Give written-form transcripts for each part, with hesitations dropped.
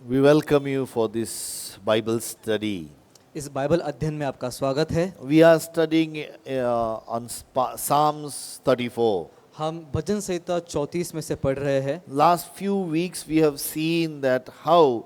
We welcome you for this Bible study. इस Bible अध्ययन में आपका स्वागत है। We are studying on Psalms 34. हम भजन संहिता 34 में से पढ़ रहे हैं। Last few weeks we have seen that how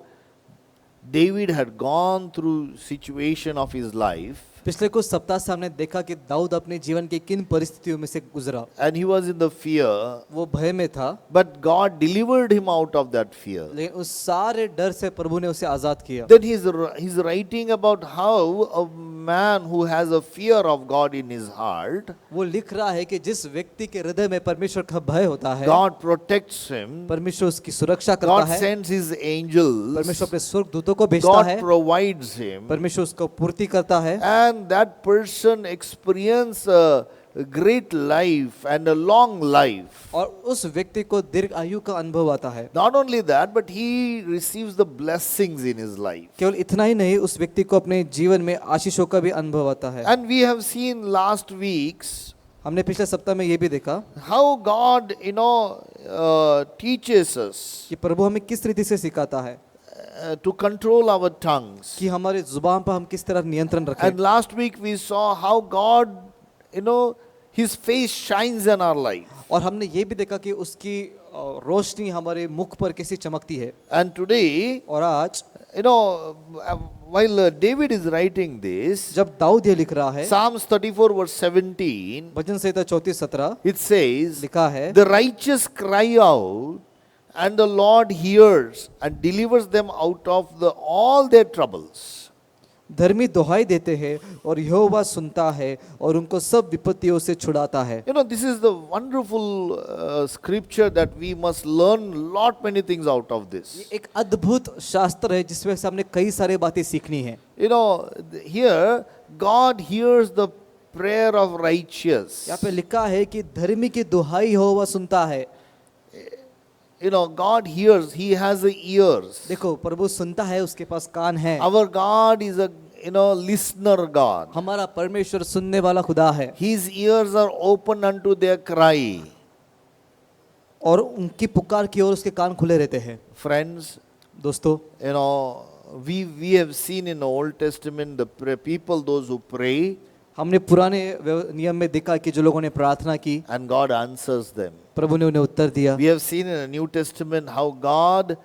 David had gone through situation of his life पिछले कुछ सप्ताह से हमने देखा कि दाऊद अपने जीवन की किन परिस्थितियों में से गुजरा। and he was in the fear, वो भय में था, but God delivered him out of that fear. लेकिन उस सारे डर से प्रभु ने उसे आजाद किया। Then he's writing about how a man who has a fear of God in his heart, वो लिख रहा है कि जिस व्यक्ति के हृदय में परमेश्वर का भय होता है, God protects him, परमेश्वर उसकी सुरक्षा करता God है, sends his angels, परमेश्वर अपने स्वर्गदूतों को भेजता God है, provides him, परमेश्वर उसको पूर्ति करता है, and that person experience a great life and a long life. और उस व्यक्ति को दीर्घ आयु का अनुभव आता है। Not only that, but he receives the blessings in his life. केवल इतना ही नहीं, उस व्यक्ति को अपने जीवन में आशीषों का भी अनुभव आता है। And we have seen last weeks हमने पिछले सप्ताह में ये भी देखा how God, teaches us कि प्रभु हमें किस रीति से सिखाता है to control our tongues. कि हमारे जुबान पर हम किस तरह नियंत्रण रखें। And last week we saw how God, His face shines in our life. और हमने ये भी देखा कि उसकी रोशनी हमारे मुख पर कैसी चमकती है। And today, और आज while David is writing this, जब दाऊद ये लिख रहा है, Psalms 34 verse 17, bhajan Samhita 34:17 it says, लिखा है, the righteous cry out and the Lord hears and delivers them out of all their troubles. धर्मी दुहाई देते हैं और यहोवा सुनता है और उनको सब विपत्तियों से छुड़ाता है। This is the wonderful scripture that we must learn many things out of this. ये एक अद्भुत शास्त्र है जिसमें से हमने कई सारी बातें सीखनी है। Here God hears the prayer of righteous. यहाँ पे लिखा है कि धर्मी की दुहाई यहोवा सुनता है। God hears, He has the ears. देखो, प्रभु सुनता है, उसके पास कान है। Our God is a listener God. हमारा परमेश्वर सुनने वाला खुदा है। His ears are open unto their cry. और उनकी पुकार की ओर उसके कान खुले रहते हैं। Friends, दोस्तों, we have seen in the Old Testament the people, those who pray, हमने पुराने नियम में देखा कि जो लोगों ने प्रार्थना की, and God answers them. प्रभु ने उन्हें उत्तर दिया। We have seen in the New Testament how God,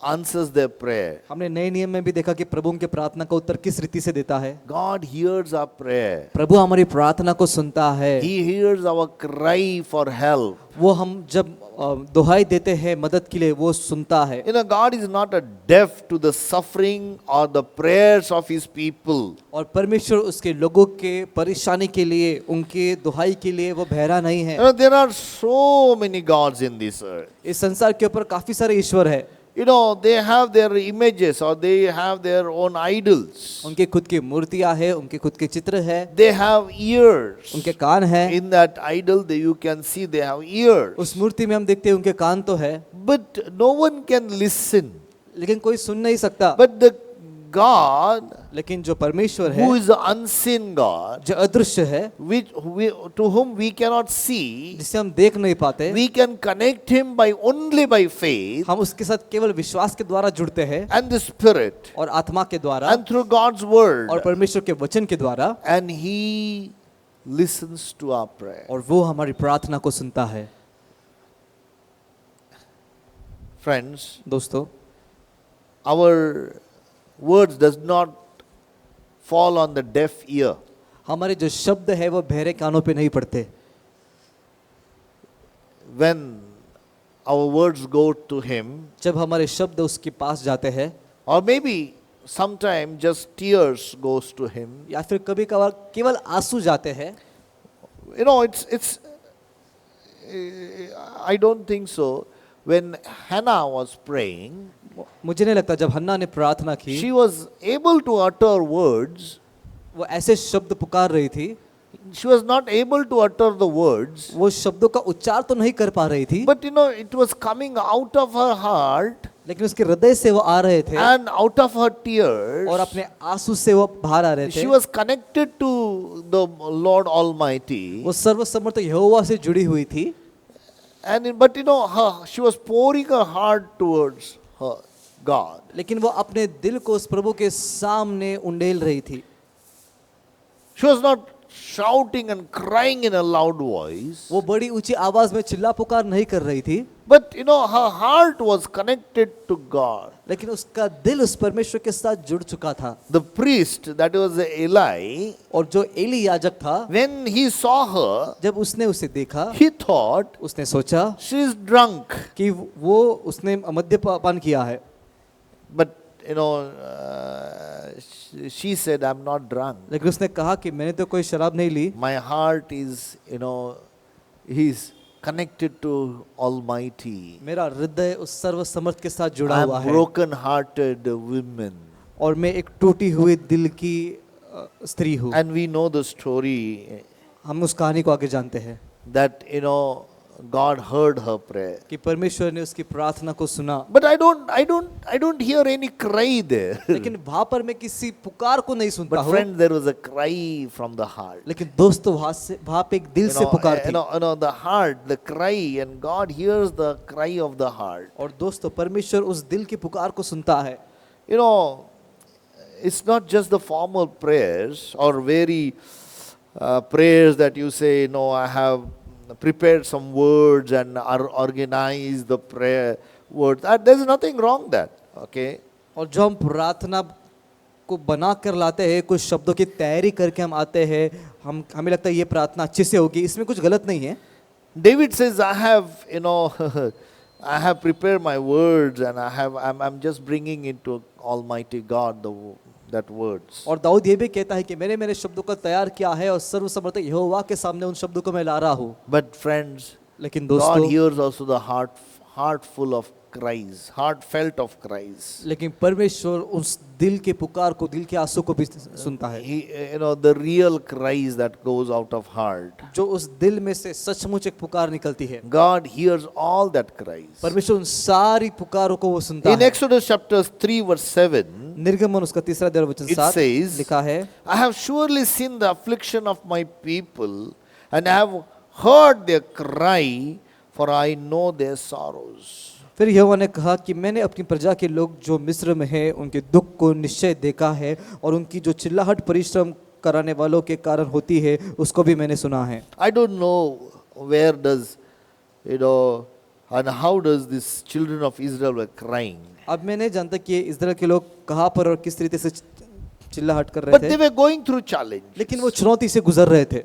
answers their prayer. हमने नए नियम में भी देखा कि प्रभु उनके प्रार्थना का उत्तर किस रीति से देता है। God hears our prayer. प्रभु हमारी प्रार्थना को सुनता है। He hears our cry for help. वो हम जब दुहाई देते हैं मदद के लिए, वो सुनता है। God is not a deaf to the suffering or the prayers of His people. और परमेश्वर उसके लोगों के परेशानी के लिए, उनके दुहाई के लिए वो बहरा नहीं है। There are so many gods in this earth. इस संसार के ऊपर काफी सारे ईश्वर है। They have their images or they have their own idols. उनके खुद की मूर्तियां है, उनके खुद के चित्र है, They have ears. उनके कान है। In that idol, you can see they have ears. उस मूर्ति में हम देखते हैं उनके कान तो है, But no one can listen. लेकिन कोई सुन नहीं सकता। But the God, लेकिन जो परमेश्वर है, who is the unseen God, जो अदृश्य है, to whom we cannot see, जिसे हम देख नहीं पाते, we can connect Him only by faith हम उसके साथ केवल विश्वास के द्वारा जुड़ते हैं, and the Spirit और आत्मा के द्वारा, and through God's word, और परमेश्वर के वचन के द्वारा, and He listens to our prayer. और वो हमारी प्रार्थना को सुनता है। Friends, दोस्तों, our words does not fall on the deaf ear. हमारे जो शब्द है वो बहरे कानों पे नहीं पड़ते। When our words go to Him, जब हमारे शब्द उसके पास जाते हैं, or maybe sometime just tears goes to Him. या फिर कभी कभार केवल आंसू जाते हैं। It's I don't think so. When Hannah was praying, मुझे नहीं लगता जब हन्ना ने प्रार्थना की, she was able to utter words. वो ऐसे शब्द पुकार रही थी, She was not able to utter the words, वो शब्दों का उच्चार तो नहीं कर पा रही थी, but it was coming out of her heart लेकिन उसके हृदय से वो आ रहे थे, and out of her tears. और अपने आंसू से वो बाहर आ रहे थे। She was connected to the Lord Almighty. वो सर्वसमर्थ यहोवा से जुड़ी हुई थी, But she was pouring her heart towards her. God. लेकिन वो अपने दिल को उस प्रभु के सामने उंडेल रही थी। She was not shouting and crying in a loud voice, वो बड़ी ऊंची आवाज में चिल्ला पुकार नहीं कर रही थी, but her heart was connected to God. लेकिन उसका दिल उस परमेश्वर के साथ जुड़ चुका था। The priest, that was Eli, और जो एली याजक था, when he saw her, जब उसने उसे देखा, he thought उसने सोचा she is drunk. कि वो उसने मद्यपान किया है। But she said, I'm not drunk. लेकिन उसने कहा कि मैंने तो कोई शराब नहीं ली, My heart is, is connected to Almighty. मेरा हृदय उस सर्वसमर्थ के साथ जुड़ा हुआ I'm है, broken-hearted women. और मैं एक टूटी हुई दिल की स्त्री हूँ। And we know the story हम उस कहानी को आगे जानते हैं that, God heard her prayer. कि परमेश्वर ने उसकी प्रार्थना को सुना। But I don't hear any cry there. लेकिन वहां पर मैं किसी पुकार को नहीं सुनता But हूँ। friend, there was a cry from the heart. लेकिन दोस्तों वहां पे एक दिल से पुकार थी। The heart, the cry, and God hears the cry of the heart. और दोस्तों परमेश्वर उस दिल की पुकार को सुनता है। It's not just the formal prayers or very prayers that you say, no, I have prepared some words and organized the prayer words. There's nothing wrong that, okay? और जो हम प्रार्थना को बना कर लाते हैं, कुछ शब्दों की तैयारी करके हम आते हैं, हमें लगता है ये प्रार्थना अच्छे से होगी, इसमें कुछ गलत नहीं है। David says, I have, I have prepared my words and I'm just bringing into Almighty God that words. और दाऊद ये भी कहता है कि मैंने मेरे शब्दों को तैयार किया है और सर्वसमर्थ यहोवा के सामने उन शब्दों को मैं ला रहा हूँ। But friends, लेकिन God दोस्तों hears also the heart full of cries, heartfelt of cries. लेकिन परमेश्वर उस दिल के पुकार को, दिल के आंसू को भी सुनता है। The real cries that goes out of heart. जो उस दिल में से सचमुच एक पुकार निकलती है। God hears all that cries. परमेश्वर उन सारी पुकारों को वो सुनता In है। Exodus chapter 3 verse 7, निर्गमन उसका 3 अध्याय वचन it 7 says, लिखा है, I have surely seen the affliction of my people and I have heard their cry, for I know their sorrows. फिर यहोवा ने कहा कि मैंने अपनी प्रजा के लोग जो मिस्र में हैं उनके दुख को निश्चय देखा है, और उनकी जो चिल्लाहट परिश्रम कराने वालों के कारण होती है उसको भी मैंने सुना है। I don't know where does, and how does these children of Israel were crying. अब मैं नहीं जानता कि इस्राएल के लोग कहाँ पर और किस तरीके से चिल्लाहट कर But रहे they थे, were going through challenge. लेकिन वो चुनौती से गुजर रहे थे।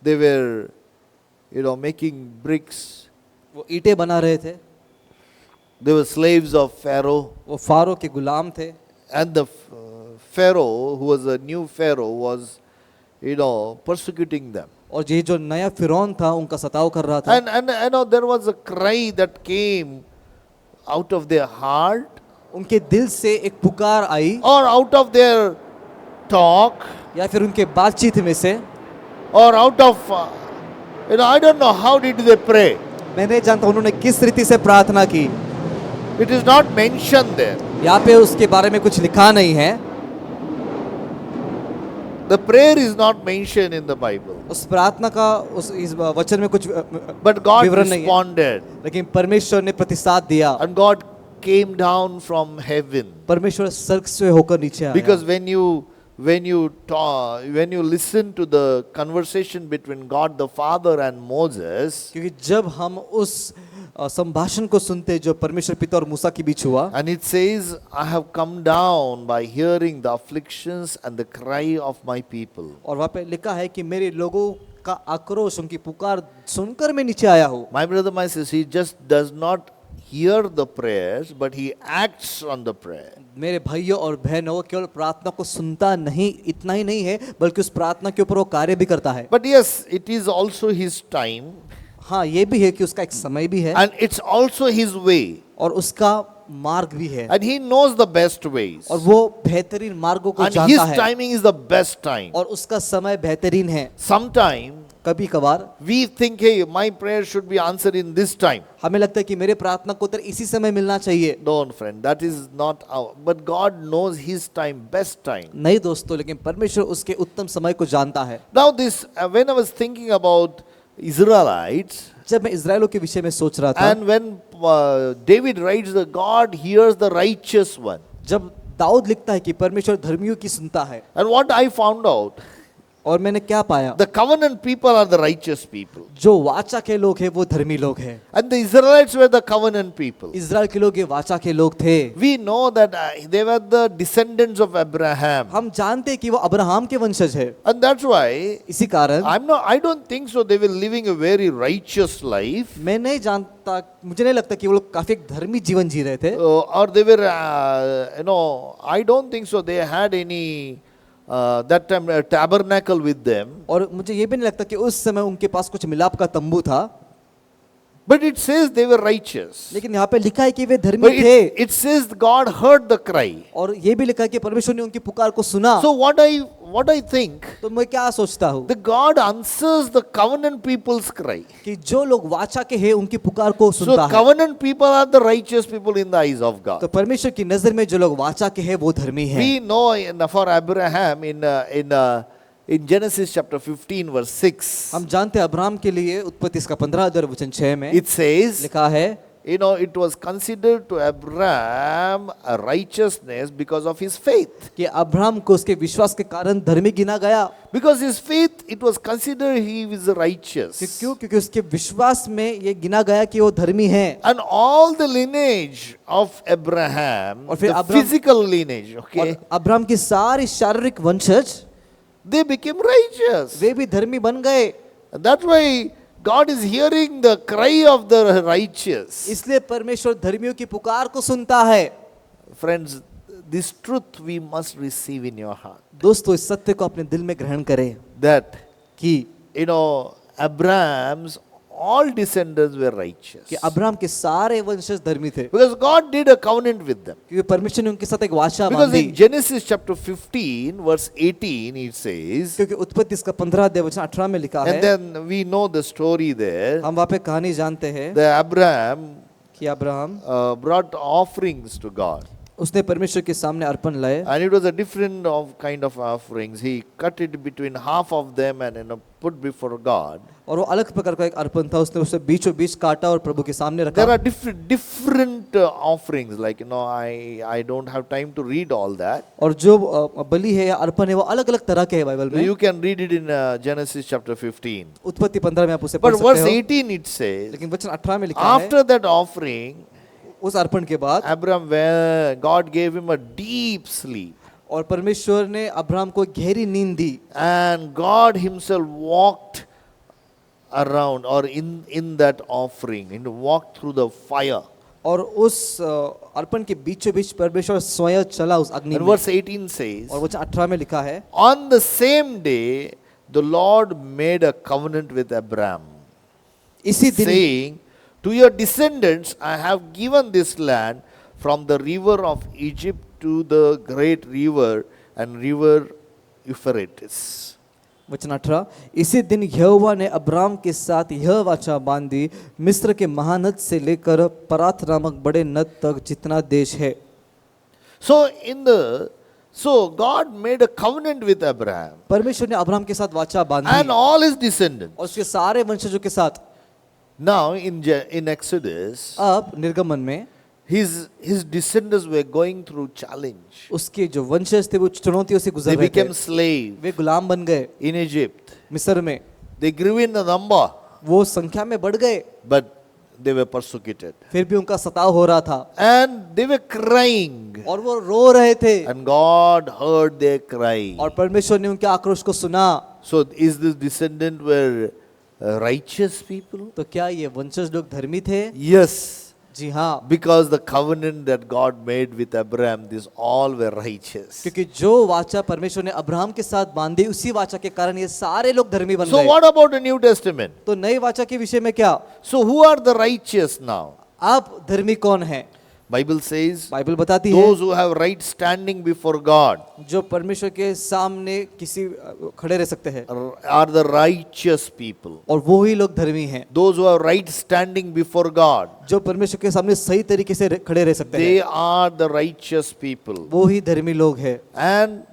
They were, making bricks. वो ईंटें बना रहे थे, They were slaves of Pharaoh. वो फारो के गुलाम थे, And the Pharaoh, who was a new Pharaoh, was, persecuting them. और ये जो नया फिरौन था उनका सताव कर रहा था। And there was a cry that came out of their heart उनके दिल से एक पुकार आई, or out of their talk या फिर उनके बातचीत में से, or out of, I don't know how did they pray. मैं नहीं जानता उन्होंने किस रीति से प्रार्थना की। It is not mentioned there. यहाँ पे उसके बारे में कुछ लिखा नहीं है। The prayer is not mentioned in the Bible. उस प्रार्थना का इस वचन में कुछ But God विवरण नहीं है, responded. लेकिन परमेश्वर ने प्रतिसाद दिया। And God came down from heaven. परमेश्वर स्वर्ग से होकर नीचे आया। Because when you listen to the conversation between God the Father and Moses, क्योंकि जब हम उस संभाषण को सुनते जो परमेश्वर पिता और मूसा के बीच हुआ, and it says, I have come down by hearing the afflictions and the cry of my people. और वहाँ पे लिखा है कि मेरे लोगों का आक्रोश, उनकी पुकार सुनकर मैं नीचे आया हूँ। My brother, my sister, he just does not hear the prayers, but he acts on the prayer. मेरे भाइयों और बहनों, वो केवल प्रार्थना को सुनता नहीं, इतना ही नहीं है, बल्कि उस प्रार्थना के ऊपर वो कार्य भी करता है। But yes, it is also his time, हाँ, ये भी है कि उसका एक समय भी है, and it's also his way, और उसका मार्ग भी है, and he knows the best ways. और वो बेहतरीन मार्गों को And his जानता है, timing is the best time. और उसका समय बेहतरीन है। Sometime कभी कभार we think, hey, my prayer should be answered in this time. हमें लगता है कि मेरे प्रार्थना को उत्तर इसी समय मिलना चाहिए। Don't, friend, that is not our. But God knows his time, best time. नहीं दोस्तों, लेकिन परमेश्वर उसके उत्तम समय को जानता है। Now this, when I was thinking about Israelites, जब मैं इजराइलों के विषय में सोच रहा था, and when David writes that God hears the righteous one. जब दाऊद लिखता है कि परमेश्वर धर्मियों की सुनता है, And what I found out, और मैंने क्या पाया, the covenant people are the righteous people. जो वाचा के लोग हैं वो धर्मी लोग हैं। And the Israelites were the covenant people. Israel के लोग ये वाचा के लोग थे। We know that they were the descendants of Abraham. हम जानते हैं कि वो अब्राहम के वंशज है। And that's why इसी कारण I don't think so they were living a very righteous life. मैं नहीं जानता, मुझे नहीं लगता कि वो लोग काफी एक धर्मी जीवन जी रहे थे, Or they were, I don't think so they had any, that time tabernacle with them. और मुझे ये भी नहीं लगता कि उस समय उनके पास कुछ मिलाप का तंबू था। But it says they were righteous. लेकिन यहाँ पे लिखा है कि वे धर्मी But थे, it says God heard the cry. और ये भी लिखा है कि परमेश्वर ने उनकी पुकार को सुना। So what I think, तो मैं क्या सोचता हूँ the God answers the covenant people's cry. कि जो लोग वाचा के हैं उनकी पुकार को So सुनता है। covenant people are the righteous people in the eyes of God. तो परमेश्वर की नजर में जो लोग वाचा के हैं वो धर्मी हैं। We know for Abraham in Genesis chapter 15 verse 6, हम जानते हैं अब्राहम के लिए उत्पत्ति इसका 15 अध्याय वचन 6 में it says, लिखा है, it was considered to Abraham a righteousness because of his faith. कि अब्राहम को उसके विश्वास के कारण धर्मी गिना गया। Because his faith, it was considered he was righteous. क्यों? क्योंकि उसके विश्वास में ये गिना गया कि वो धर्मी है। And all the lineage of Abraham, और फिर the अब्राहम- physical lineage, और okay, अब्राहम की सारी शारीरिक वंशज they became righteous. वे भी धर्मी बन गए। And that's why God is hearing the cry of the righteous. इसलिए परमेश्वर धर्मियों की पुकार को सुनता है। Friends, this truth we must receive in your heart. दोस्तों, इस सत्य को अपने दिल में ग्रहण करें That, कि Abraham's all descendants were righteous. कि अब्राहम के सारे वंशज धर्मी थे, Because God did a covenant with them. क्योंकि परमेश्वर ने उनके साथ एक वाचा Because बांधी। in Genesis chapter 15 verse 18 it says, क्योंकि उत्पत्ति इसका 15 अध्याय वचन 18 में लिखा and है, then we know the story there, हम वहाँ पे कहानी जानते हैं that Abraham कि Abraham brought offerings to God. उसने परमेश्वर के सामने अर्पण लाए, And it was a different kind of offerings. He cut it between half of them and put before God. और वो अलग प्रकार का एक अर्पण था, उसने उसे बीचों बीच काटा और प्रभु के सामने There रखा। are different offerings. Like I don't have time to read all that. और जो बलि है या अर्पण है वो अलग अलग तरह के है बाइबल में। You can read it in Genesis chapter 15. उत्पत्ति 15 में आप उसे But पढ़ verse सकते हो, 18 it says, लेकिन वचन 18 में लिखा है, after that offering, उस अर्पण के बाद God gave him a deep sleep. और परमेश्वर ने अब्राहम को गहरी नींद दी, And God himself walked around or in that offering and walked through the fire. और उस अर्पण के बीचों बीच परमेश्वर स्वयं चला उस अग्नि And में। verse 18 says, और वचन 18 में लिखा है, on the same day, the Lord made a covenant with Abraham, इसी दिन saying, to your descendants I have given this land from the river of Egypt to the great river and river Euphrates. वचन 18, इसी दिन यहोवा ने Abram के साथ यह वाचा बांधी, मिस्र के महानद से लेकर परात नामक बड़े नद तक जितना देश है। So God made a covenant with Abraham परमेश्वर ने अब्राम के साथ वाचा and बांधी all his descendants. और उसके सारे वंशजों के साथ। Now in Exodus, अब निर्गमन में his descendants were going through challenge. उसके जो वंशज थे वो चुनौतियों से They गुजर रहे थे, became slaves वे गुलाम बन गए in Egypt. मिस्र में, They grew in the number, वो संख्या में बढ़ गए, but they were persecuted. फिर भी उनका सताव हो रहा था And they were crying. और वो रो रहे थे, And God heard their cry. और परमेश्वर ने उनके आक्रोश को सुना। So is this descendant were righteous people? तो क्या ये वंशज लोग धर्मी थे? Yes. जी हाँ, Because the covenant that God made with Abraham, these all were righteous. क्योंकि जो वाचा परमेश्वर ने अब्राहम के साथ बांधी, उसी वाचा के कारण ये सारे लोग धर्मी बन So गए। what about the New Testament? तो नए वाचा के विषय में क्या? So who are the righteous now? आप धर्मी कौन है? Bible says, बाइबल बताती है, those who have right standing before God जो परमेश्वर के सामने किसी खड़े रह सकते हैं, are the righteous people. और वो ही लोग धर्मी हैं। Those who have right standing before God, जो परमेश्वर के सामने सही तरीके से खड़े रह सकते they हैं, are the righteous people. वो ही धर्मी लोग हैं। And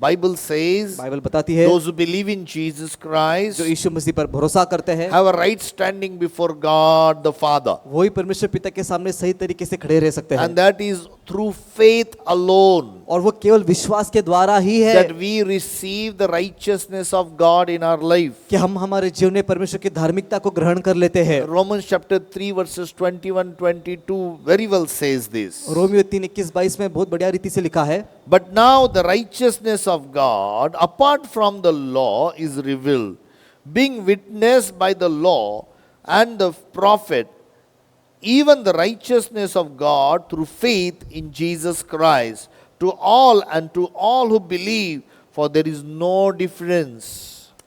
Bible says बाइबल बताती है those who believe in Jesus Christ जो यीशु मसीह पर भरोसा करते हैं have a right standing before God the Father. वही परमेश्वर पिता के सामने सही तरीके से खड़े रह सकते हैं And that is through faith alone और वो केवल विश्वास के द्वारा ही है that we receive the righteousness of God in our life. कि हम हमारे जीवन में परमेश्वर की धार्मिकता को ग्रहण कर लेते हैं Romans chapter 3 verses 21-22 very well says this. Romeo 3:21-22 में बहुत बढ़िया रीति से लिखा है But now the righteousness of God apart from the law is revealed, being witnessed by the law and the prophet, even the righteousness of God through faith in Jesus Christ, to all and to all who believe, for there is no difference.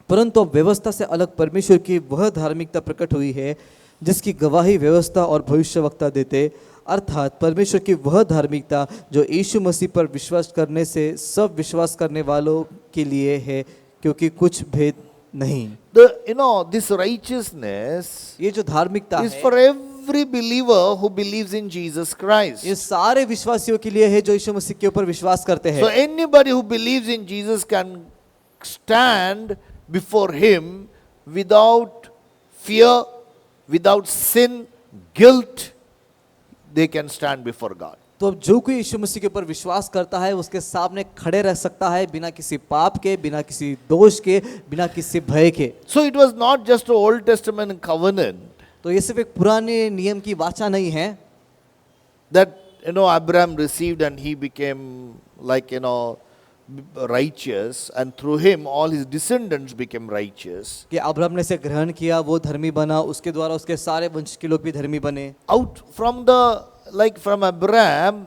परंतु अब व्यवस्था से अलग परमेश्वर की वह धार्मिकता प्रकट हुई है जिसकी गवाही व्यवस्था और भविष्यवक्ता देते, अर्थात परमेश्वर की वह धार्मिकता जो यीशु मसीह पर विश्वास करने से सब विश्वास करने वालों के लिए है, क्योंकि कुछ भेद नहीं। This righteousness ये जो धार्मिकता is है for every believer who believes in Jesus Christ. ये सारे विश्वासियों के लिए है जो यीशु मसीह के ऊपर विश्वास करते So हैं। anybody who believes in Jesus can stand before him without fear, without sin, guilt. They can stand before God. तो अब जो कोई यीशु मसीह के ऊपर विश्वास करता है उसके सामने खड़े रह सकता है बिना किसी पाप के, बिना किसी दोष के, बिना किसी भय के। So it was not just an Old Testament covenant तो ये सिर्फ एक पुराने नियम की वाचा नहीं है that Abraham received and he became like righteous, and through him all his descendants became righteous. कि अब्राहम ने इसे ग्रहण किया, वो धर्मी बना, उसके द्वारा उसके सारे वंश के लोग भी धर्मी बने। Out from Abraham,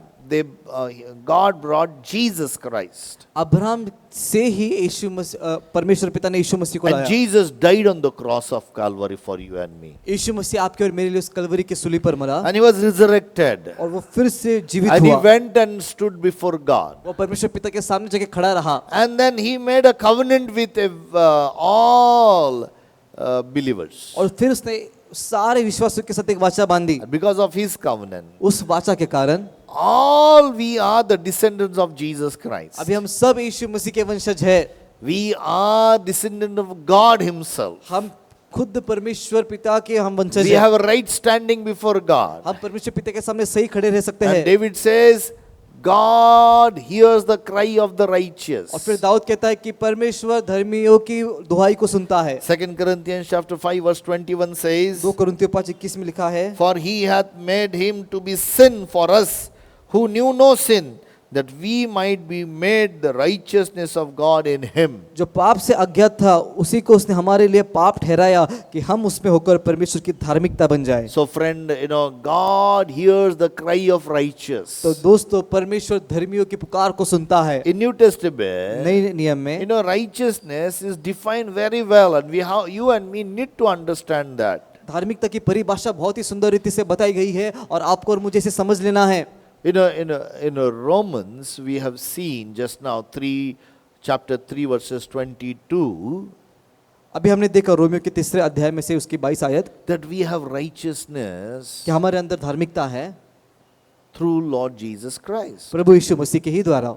God brought Jesus Christ. Abraham से ही परमेश्वर पिता ने यीशु मसीह को And लाया। Jesus died on the cross of Calvary for you and me. यीशु मसीह आपके और मेरे लिए उस कलवरी के सूली पर मरा And he was resurrected. और वो फिर से जीवित And he हुआ। went and stood before God. वो परमेश्वर पिता के सामने जाके खड़ा रहा And then he made a covenant with all believers. और फिर उसने सारे विश्वासियों के साथ एक वाचा बांधी। And because of his covenant, उस वाचा के कारण all we are the descendants of Jesus Christ. अभी हम सब यीशु मसीह के वंशज हैं। We are descendants of God himself. हम खुद परमेश्वर पिता के हम वंशज We हैं। have a right standing before God. हम परमेश्वर पिता के सामने सही खड़े रह सकते And हैं। David says, God hears the cry of the righteous. और फिर दाऊद कहता है कि परमेश्वर धर्मियों की दुहाई को सुनता है। 2 Corinthians chapter 5 verse 21 says, 2 कुरिन्थियों 5:21 में लिखा है, For he hath made him to be sin for us, who knew no sin, that we might be made the righteousness of God in him. जो पाप से अज्ञात था उसी को उसने हमारे लिए पाप ठहराया कि हम उसमें होकर परमेश्वर की धार्मिकता बन जाए। So friend, God hears the cry of righteous. तो दोस्तों परमेश्वर धर्मियों की पुकार को सुनता है। In New Testament, नए नियम में righteousness is defined very well, and you and me need to understand that. धार्मिकता की परिभाषा बहुत ही सुंदर रीति से बताई गई है और आपको और मुझे इसे समझ लेना है। In Romans, we have seen just now chapter 3 verses 22, अभी हमने देखा रोमियो के 3 अध्याय में से उसकी 22 आयत that we have righteousness कि हमारे अंदर धार्मिकता है through Lord Jesus Christ. प्रभु यीशु मसीह के ही द्वारा।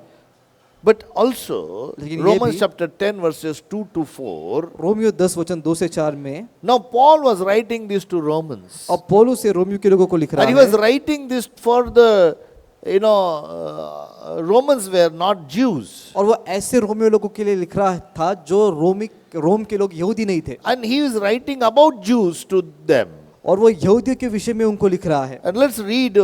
But also, लेकिन ये Romans भी- chapter 10 verses 2 to 4, रोमियो 10 वचन 2 से 4 में now Paul was writing this to Romans. और पौलुस से रोमियो के लोगों को लिख रहा And he was है writing this for the, Romans were not Jews. और वो ऐसे रोमियो लोगों के लिए लिख रहा था जो रोम के लोग यहूदी नहीं थे And he is writing about Jews to them. और वो यहूदियों के विषय में उनको लिख रहा है। And let's read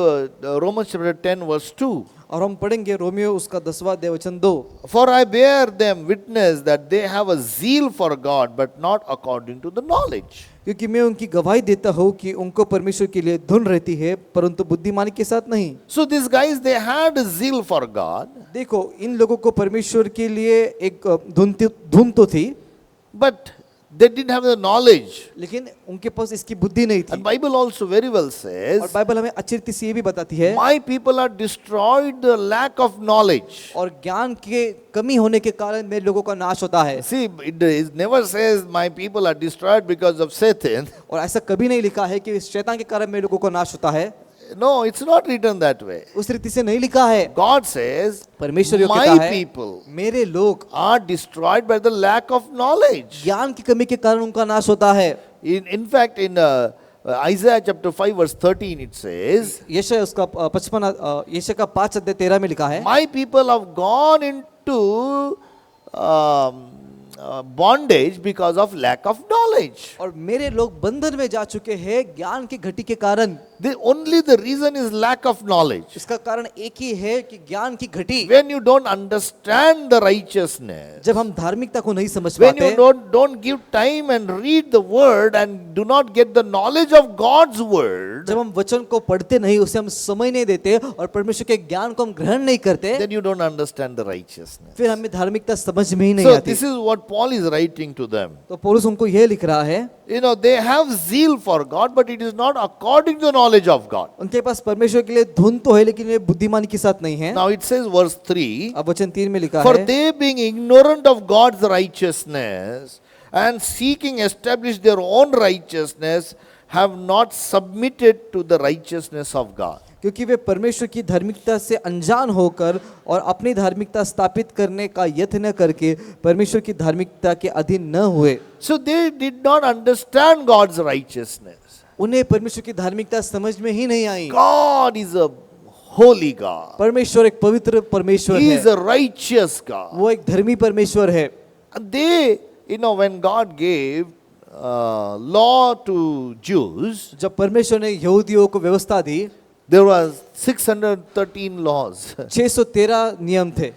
Romans chapter 10 verse 2. और हम पढ़ेंगे रोमियो उसका 10वां अध्याय वचन 2। For I bear them witness that they have a zeal for God, but not according to the knowledge. क्योंकि मैं उनकी गवाही देता हूँ कि उनको परमेश्वर के लिए धुन रहती है परंतु बुद्धिमानी के साथ नहीं। So these guys, they had a zeal for God, देखो इन लोगों को परमेश्वर के लिए एक धुन तो थी but they didn't have the knowledge. लेकिन उनके पास इसकी बुद्धि नहीं थी। And Bible also very well और says, बाइबल हमें अच्छी रीति से ये भी बताती है my people are destroyed the lack of knowledge. और ज्ञान के कमी होने के कारण मेरे लोगों का नाश होता है। See, it never says my people are destroyed because of Satan. और ऐसा कभी नहीं लिखा है कि शैतान के कारण मेरे लोगों को नाश होता है। No, it's not written that way. उस रीति से नहीं लिखा है। God says, परमेश्वर यो my कहता है, people मेरे लोग are destroyed by the lack of knowledge. ज्ञान की कमी के कारण उनका नाश होता है। In fact, in Isaiah chapter 5 verse 13 it says, यशायाह उसका 55 यशायाह का 5:13 में लिखा है, my people have gone into bondage because of lack of knowledge. और मेरे लोग बंधन में जा चुके हैं ज्ञान की घटी के कारण। Only the reason is lack of knowledge. इसका कारण एक ही है कि ज्ञान की घटी। When you don't understand the righteousness, जब हम धार्मिकता को नहीं समझ when पाते, you don't give time and read the word and do not get the knowledge of God's word, जब हम वचन को पढ़ते नहीं, उसे हम समय नहीं देते और परमेश्वर के ज्ञान को हम ग्रहण नहीं करते, then you don't understand the righteousness. फिर हमें धार्मिकता समझ में ही नहीं So आती। this is what Paul is writing to them. तो पौलुस उनको यह लिख रहा है, You know, they have zeal for God, but it is not according to the knowledge of God. उनके पास परमेश्वर के लिए धुन तो है, लेकिन वे बुद्धिमानी के साथ नहीं है। Now it says verse 3, अब वचन 3 में लिखा for है, they being ignorant of God's righteousness and seeking establish their own righteousness have not submitted to the righteousness of God. क्योंकि वे परमेश्वर की धार्मिकता से अनजान होकर और अपनी धार्मिकता स्थापित करने का यत्न करके परमेश्वर की धार्मिकता के अधीन न हुए। So they did not understand God's righteousness. उन्हें परमेश्वर की धार्मिकता समझ में ही नहीं आई। God is a holy God. परमेश्वर एक पवित्र परमेश्वर He है, is a righteous God. वो एक धर्मी परमेश्वर है। And they, you know, when God gave law to Jews, जब परमेश्वर ने यहूदियों को व्यवस्था दी, there was 613 laws. 613 नियम थे।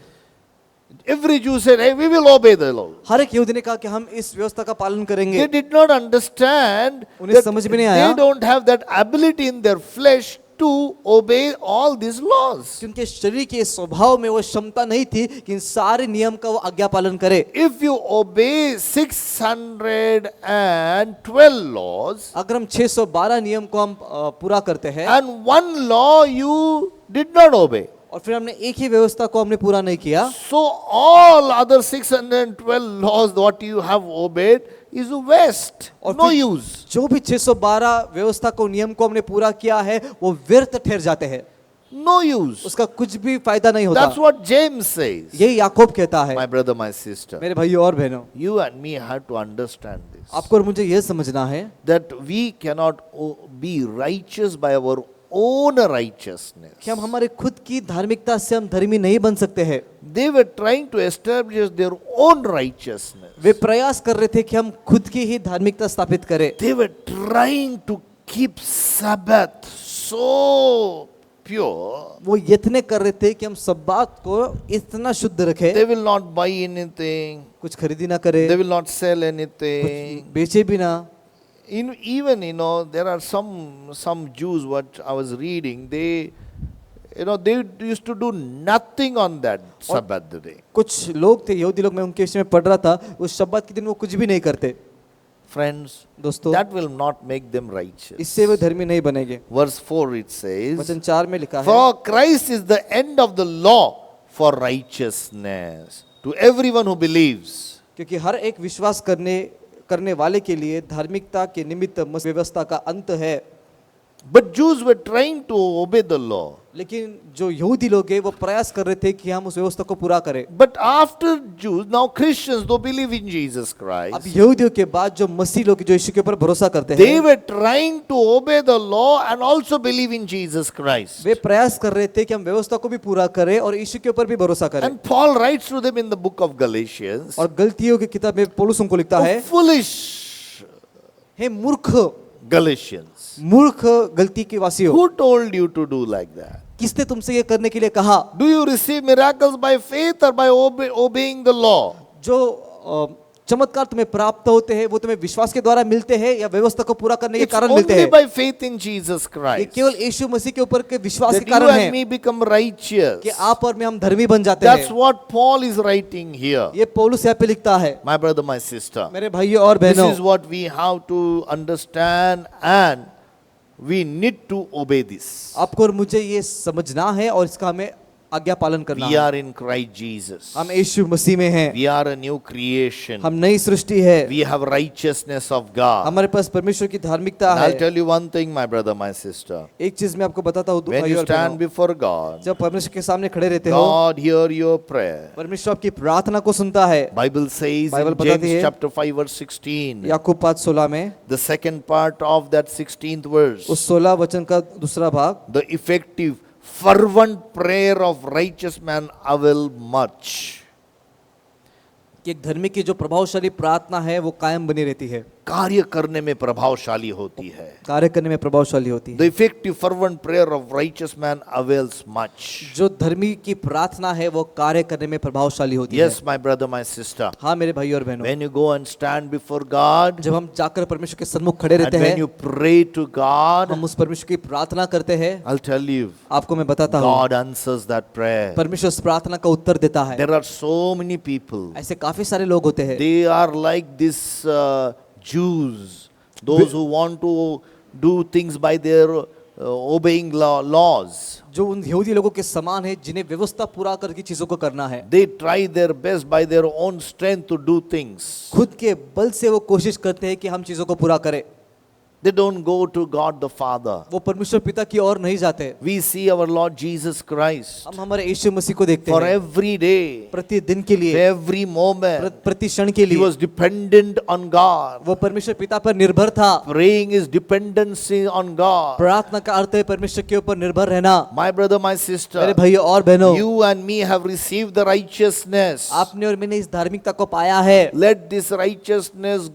Every Jew said, hey, we will obey the law. हर एक यहूदी ने कहा कि हम इस व्यवस्था का पालन They करेंगे। did not understand उन्हें that समझ में नहीं they आया। don't have that ability in their flesh to obey all these laws. क्योंकि शरीर के स्वभाव में वो क्षमता नहीं थी कि इन सारे नियम का वो आज्ञा पालन करे। If you obey 612 laws अगर हम 612 नियम को हम पूरा करते हैं and one law you did not obey, और फिर हमने एक ही व्यवस्था को हमने पूरा नहीं किया, so all other 612 laws what you have obeyed is waste, और no फिर use. जो भी 612 व्यवस्था को नियम को हमने पूरा किया है वो व्यर्थ ठहर जाते हैं, No use. उसका कुछ भी फायदा नहीं होता। That's what James says. यही याकूब कहता है। My brother, my sister, मेरे भाइयों और बहनों, you and me have to understand this. आपको और मुझे यह समझना है That we cannot be righteous by our own righteousness. कि हम हमारे खुद की धार्मिकता से हम धर्मी नहीं बन सकते हैं। They were trying to establish their own righteousness. वे प्रयास कर रहे थे कि हम खुद की ही धार्मिकता स्थापित करें। They were trying to keep Sabbath so pure. वो यत्न कर रहे थे कि हम सब्बात को इतना शुद्ध रखें, They will not buy anything. कुछ खरीदी ना करें, They will not sell कुछ anything. बेचे भी ना। Even there are some Jews what I was reading, they used to do nothing on that Sabbath day. कुछ लोग थे यहूदी लोग, मैं उनके विषय में पढ़ रहा था, उस शब्बात के दिन वो कुछ भी नहीं करते। Friends, दोस्तों, that will not make them righteous. इससे वे धर्मी नहीं बनेंगे। Verse 4 it says, वचन 4 में लिखा है, for Christ is the end of the law for righteousness to everyone who believes. क्योंकि हर एक विश्वास करने वाले के लिए धार्मिकता के निमित्त व्यवस्था का अंत है। But Jews were trying to obey the law. लेकिन जो यहूदी लोग हैं वो प्रयास कर रहे थे कि हम उस व्यवस्था को पूरा करें। But after Jews, now Christians, though believe in Jesus अब Christ, यहूदियों के बाद जो मसीह लोग जो यीशु के ऊपर भरोसा करते they हैं, were trying to obey the law and also believe in Jesus Christ. वे प्रयास कर रहे थे कि हम व्यवस्था को भी पूरा करें और यीशु के ऊपर भी भरोसा करें। And Paul writes to them in the book of Galatians, और गलतियों की किताब में पौलुस उनको लिखता है, "Oh, foolish हे मूर्ख Galatians, मूर्ख गलती के वासियों, who told you to do like that? किसने तुमसे ये करने के लिए कहा? Do you receive miracles by faith or by obeying the law?" जो चमत्कार तुम्हें प्राप्त होते हैं वो तुम्हें विश्वास के द्वारा मिलते हैं या व्यवस्था को पूरा करने के It's कारण मिलते only हैं? by faith in Jesus ये Christ केवल यीशु मसीह के ऊपर के विश्वास के that you कारण and है me become righteous. कि आप और मैं हम धर्मी बन जाते That's हैं। what Paul is writing here. ये पौलुस यहाँ पे लिखता है। My brother, my sister, मेरे भाइयों और this बहनों, is what we have to understand and we need to obey this. आपको और मुझे ये समझना है और इसका हमें आज्ञा पालन करना We है। are in Christ Jesus. हम यीशु मसीह में हैं, We are a new creation. हम नई सृष्टि है, We have righteousness of God. हमारे पास परमेश्वर की धार्मिकता And I'll है। tell you one thing, my brother, my sister. एक चीज मैं आपको बताता हूँ, When भाई you और stand बहनों, before God, जब परमेश्वर के सामने खड़े रहते हो, God hear your prayer. परमेश्वर आपकी प्रार्थना को सुनता है। Bible says बाइबल in बताती James है, chapter 5 verse 16, याकूब 5:16 में, the second part of that 16th verse, उस 16 वचन का दूसरा भाग, the effective fervent prayer of righteous man avail much. कि एक धर्मी की जो प्रभावशाली प्रार्थना है वो कायम बनी रहती है, कार्य करने में प्रभावशाली होती है. कार्य करने में प्रभावशाली होती The है। effective fervent prayer of righteous man avails much. जो धर्मी की प्रार्थना है वो कार्य करने में प्रभावशाली होती है। Yes, my brother, my sister. हाँ मेरे भाई और बहनों, When you go and stand before God, जब हम जाकर परमेश्वर के सन्मुख खड़े and रहते when हैं, you pray to God, हम उस परमेश्वर की प्रार्थना करते हैं, I'll tell you, आपको मैं बताता हूँ, God answers that prayer. परमेश्वर उस प्रार्थना का उत्तर देता है। There are so many people. ऐसे काफी सारे लोग होते हैं, They are like this Jews, those who want to do things by their obeying laws. जो उन यहूदी लोगों के समान है जिन्हें व्यवस्था पूरा करके चीजों को करना है। They try their best by their own strength to do things. खुद के बल से वो कोशिश करते हैं कि हम चीजों को पूरा करें। They don't go to God the Father. वो परमेश्वर पिता की ओर नहीं जाते। We see our Lord Jesus Christ हम हमारे यीशु मसीह को देखते for हैं, every day, प्रतिदिन के लिए, every moment. प्रति क्षण के He लिए was dependent on God. वो परमेश्वर पिता पर निर्भर था। Praying is dependency on God. प्रार्थना का अर्थ है परमेश्वर के ऊपर निर्भर रहना। My brother, my मेरे sister, भाइयों और बहनों, you and me have received the righteousness. आपने और मैंने इस धार्मिकता को पाया है। Let this righteousness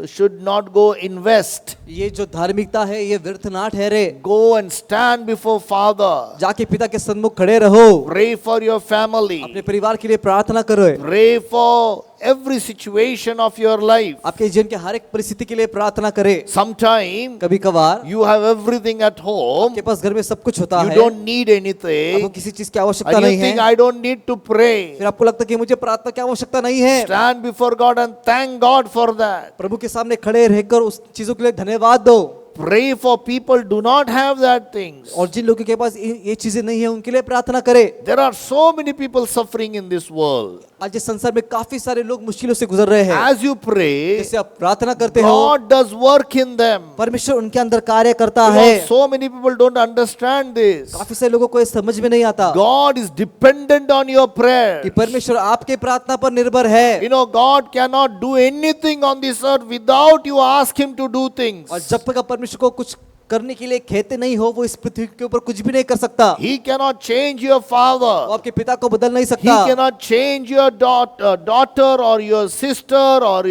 should not go in waste. ये जो धार्मिकता है ये व्यर्थ ना ठहरे। Go and stand before Father. जाके पिता के सन्मुख खड़े रहो, Pray for your अपने family. परिवार के लिए प्रार्थना करो, Pray for every situation of your life. आपके जीवन के हर एक परिस्थिति के लिए प्रार्थना करें। Sometime कभी कभार you have everything at home. आपके पास घर में सब कुछ होता You है, don't need आपको anything. किसी चीज की आवश्यकता And you नहीं think है, I don't need to pray. फिर आपको लगता है कि मुझे प्रार्थना की आवश्यकता नहीं है। Stand before God and thank God for that. प्रभु के सामने खड़े रहकर उस चीजों के लिए धन्यवाद दो। Pray for people do not have that things. और जिन लोगों के पास ये चीजें नहीं है उनके लिए प्रार्थना करें। There are so many people suffering in this world. आज इस संसार में काफी सारे लोग मुश्किलों से गुजर रहे हैं। As you pray, जैसे आप प्रार्थना करते हो, God does work in them. परमेश्वर उनके अंदर कार्य करता है। Because so many people don't understand this. काफी सारे लोगों को ये समझ में नहीं आता God is dependent on your कि prayer. परमेश्वर आपके प्रार्थना पर निर्भर है। You know, God cannot do anything on this earth without you ask Him to do things. और जब तक आप परमेश्वर को कुछ करने के लिए कहते नहीं हो, वो इस पृथ्वी के ऊपर कुछ भी नहीं कर सकता। He cannot change your वो father. आपके पिता को बदल नहीं He सकता। cannot change your daughter or your sister or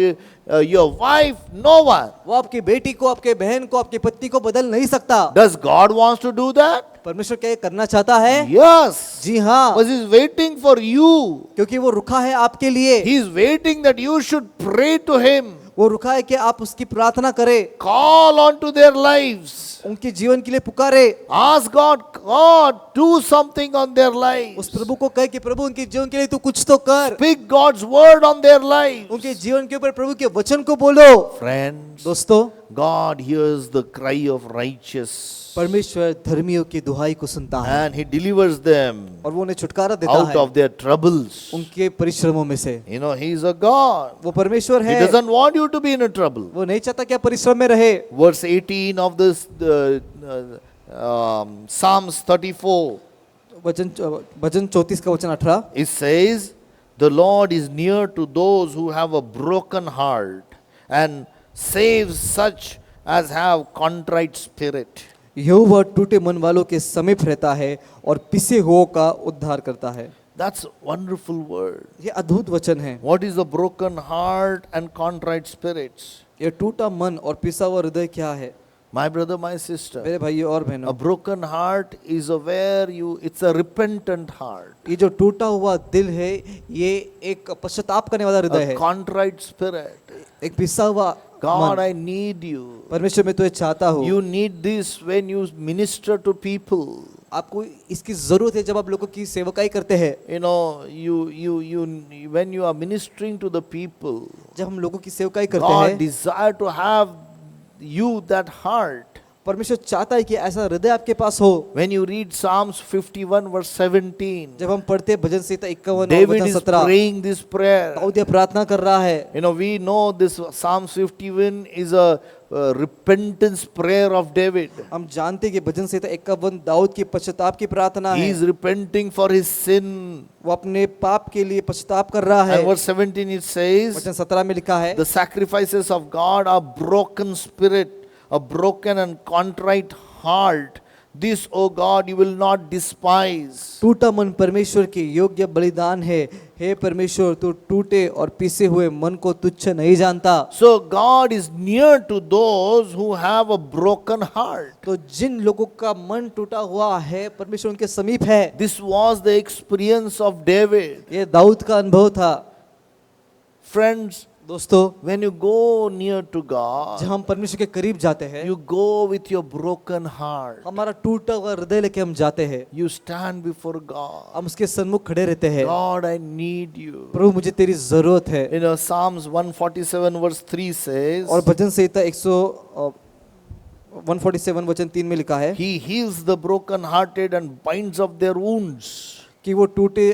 your wife. No one. वो आपकी बेटी को, आपके बहन को, आपकी पत्नी को बदल नहीं सकता। Does God wants to do that? परमेश्वर क्या ये करना चाहता है? Yes. जी हाँ, But He's waiting for you. क्योंकि वो रुका है आपके लिए। He is waiting that you should pray to Him. वो रुका है कि आप उसकी प्रार्थना करें, Call on to their lives. उनके जीवन के लिए पुकारे। Ask God, do something on their उस lives. प्रभु को कहे कि प्रभु उनके जीवन के लिए तू कुछ तो कर। Speak God's word on their lives. उनके जीवन के ऊपर प्रभु के वचन को बोलो। Friends, दोस्तों, God hears the cry of righteous परमेश्वर धर्मियों की दुहाई को सुनता है and He delivers them और वो उन्हें छुटकारा देता out है of their troubles. उनके परिश्रमों में से। You know, He is a God. वो परमेश्वर He है, doesn't want you to be in a trouble. वो नहीं चाहता कि आप परिश्रम में रहे। Verse 18 of this Psalms 34, भजन 34 का वचन 18, it says, the Lord is near to those who have a broken heart and saves such as have contrite spirit. यहोवा टूटे मन वालों के समीप रहता है और पिसे हुओं का उद्धार करता है। That's wonderful word. ये अद्भुत वचन है। What is a broken heart and contrite spirits? ये टूटा मन और पिसा हुआ हृदय क्या है? My brother, my sister, मेरे भाइयों और a बहनों, broken heart is it's a repentant heart. ये जो टूटा हुआ दिल है ये एक पश्चाताप करने वाला हृदय A है, contrite spirit. एक पिसा हुआ God, मन। I need you. परमेश्वर मैं तुझे चाहता हूँ। You need this when you minister to people. आपको इसकी जरूरत है जब आप लोगों की सेवकाई करते हैं। You know, when you are ministering to the people, जब हम लोगों की सेवकाई करते God हैं, desire to have you that heart. परमेश्वर चाहता है कि ऐसा हृदय आपके पास हो। When you read Psalms 51 verse 17, जब हम पढ़ते हैं भजन संहिता 51 और David वचन is 17, praying this prayer. Dawood यह प्रार्थना कर रहा है। You know, we know this Psalms 51 is a repentance prayer of David. हम जानते हैं कि भजन संहिता 51 दाऊद की पश्चाताप की प्रार्थना He है। is repenting for his sin. वो अपने पाप के लिए पश्चाताप कर रहा है। And verse 17 it says, वचन 17 में लिखा है, the sacrifices of God are broken spirit, a broken and contrite heart. This, O God, you will not despise. टूटा मन परमेश्वर के योग्य बलिदान है। हे परमेश्वर, तू टूटे और पिसे हुए मन को तुच्छ नहीं जानता। So God is near to those who have a broken heart. तो जिन लोगों का मन टूटा हुआ है, परमेश्वर उनके समीप है। This was the experience of David. ये दाऊद का अनुभव था। Friends, दोस्तों, when you go near to जब God, हम परमेश्वर के करीब जाते हैं, you go with your broken heart. हमारा टूटा हुआ हृदय लेके हम जाते हैं। You stand before God. हम उसके सन्मुख खड़े रहते हैं। God, I need you. प्रभु, मुझे तेरी जरूरत है। You know, Psalms 147 verse 3 says, और भजन संहिता 147 वचन 3 में लिखा है He heals the broken-hearted and binds up their wounds. कि वो टूटे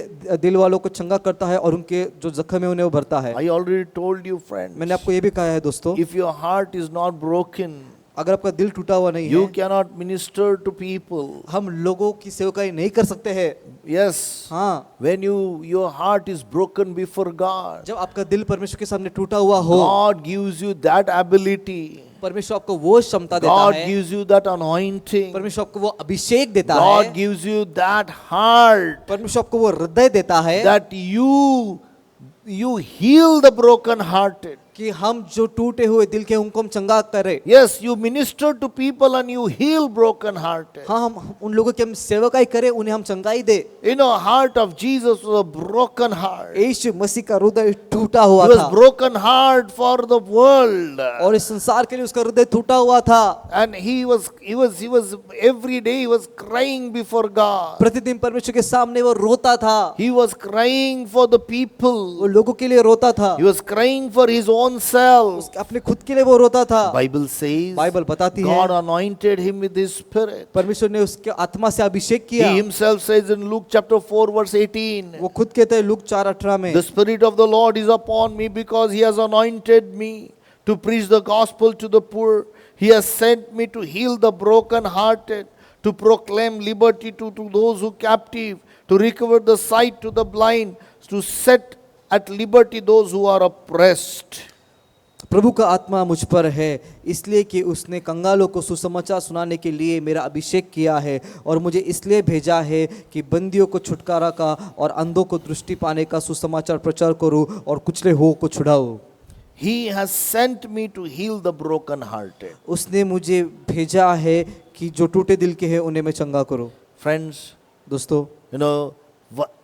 दिल वालों को चंगा करता है और उनके जो जख्म है उन्हें वो भरता है। I already told you, friends, मैंने आपको ये भी कहा है दोस्तों, if your heart is not broken, अगर आपका दिल टूटा हुआ नहीं you है, cannot minister to people. हम लोगों की सेवकाई नहीं कर सकते हैं। Yes, हाँ, when your heart is broken before God, जब आपका दिल परमेश्वर के सामने टूटा हुआ हो, God gives you that ability. परमेश्वर आपको वो क्षमता देता God है, gives you that anointing. परमेश्वर आपको वो अभिषेक देता God है, gives you that heart परमेश्वर आपको वो हृदय देता है that you heal the broken-hearted. कि हम जो टूटे हुए दिल के उनको हम चंगा करें। Yes, you minister to people and you heal broken-hearted. हाँ, हम उन लोगों की हम सेवकाई करें, उन्हें हम चंगाई दे। You know, heart of Jesus was a broken heart. यीशु मसीह का हृदय टूटा हुआ He was था broken heart for the world. और इस संसार के लिए उसका हृदय टूटा हुआ था। And he was every day he was crying before God. प्रतिदिन परमेश्वर के सामने वो रोता था, He was crying for the वो people. लोगों के लिए रोता था, He was crying for his own self. अपने खुद के लिए वो रोता था। Bible says बाइबल बताती God है anointed him with his spirit. परमेश्वर ने उसके आत्मा से अभिषेक He किया। himself says in Luke chapter 4 verse 18, वो खुद कहते हैं लूक 4:18 में, the spirit of the Lord is upon me because he has anointed me to preach the gospel to the poor. He has sent me to heal the broken-hearted, to proclaim liberty to those who captive, to recover the sight to the blind, to set at liberty those who are oppressed. प्रभु का आत्मा मुझ पर है इसलिए कि उसने कंगालों को सुसमाचार सुनाने के लिए मेरा अभिषेक किया है और मुझे इसलिए भेजा है कि बंदियों को छुटकारा का और अंधों को दृष्टि पाने का सुसमाचार प्रचार करूं और कुचले हुओं को छुड़ाऊं। He has sent me to heal the broken-hearted. उसने मुझे भेजा है कि जो टूटे दिल के हैं उन्हें मैं चंगा करूं। Friends, दोस्तों, you know,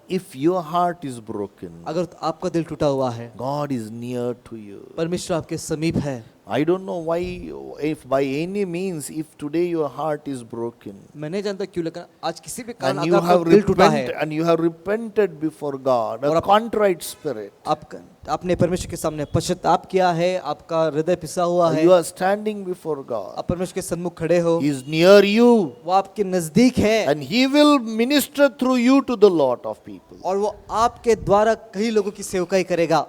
if your heart is broken, अगर आपका दिल टूटा हुआ है, God is near to you. परमेश्वर आपके समीप है। I don't know why, if by any means, if today your heart is broken, मैं नहीं जानता क्यों, लेकिन आज किसी भी कारण and अगर आपका दिल टूटा है and you have repented before God, a contrite spirit, आपने परमेश्वर के सामने पश्चाताप किया है, आपका हृदय पिसा हुआ है, you are standing before God. आप परमेश्वर के सन्मुख खड़े हो, He is near you, वो आपके नजदीक है and He will minister through you to the lot of people. और वो आपके द्वारा कई लोगों की सेवकाई करेगा।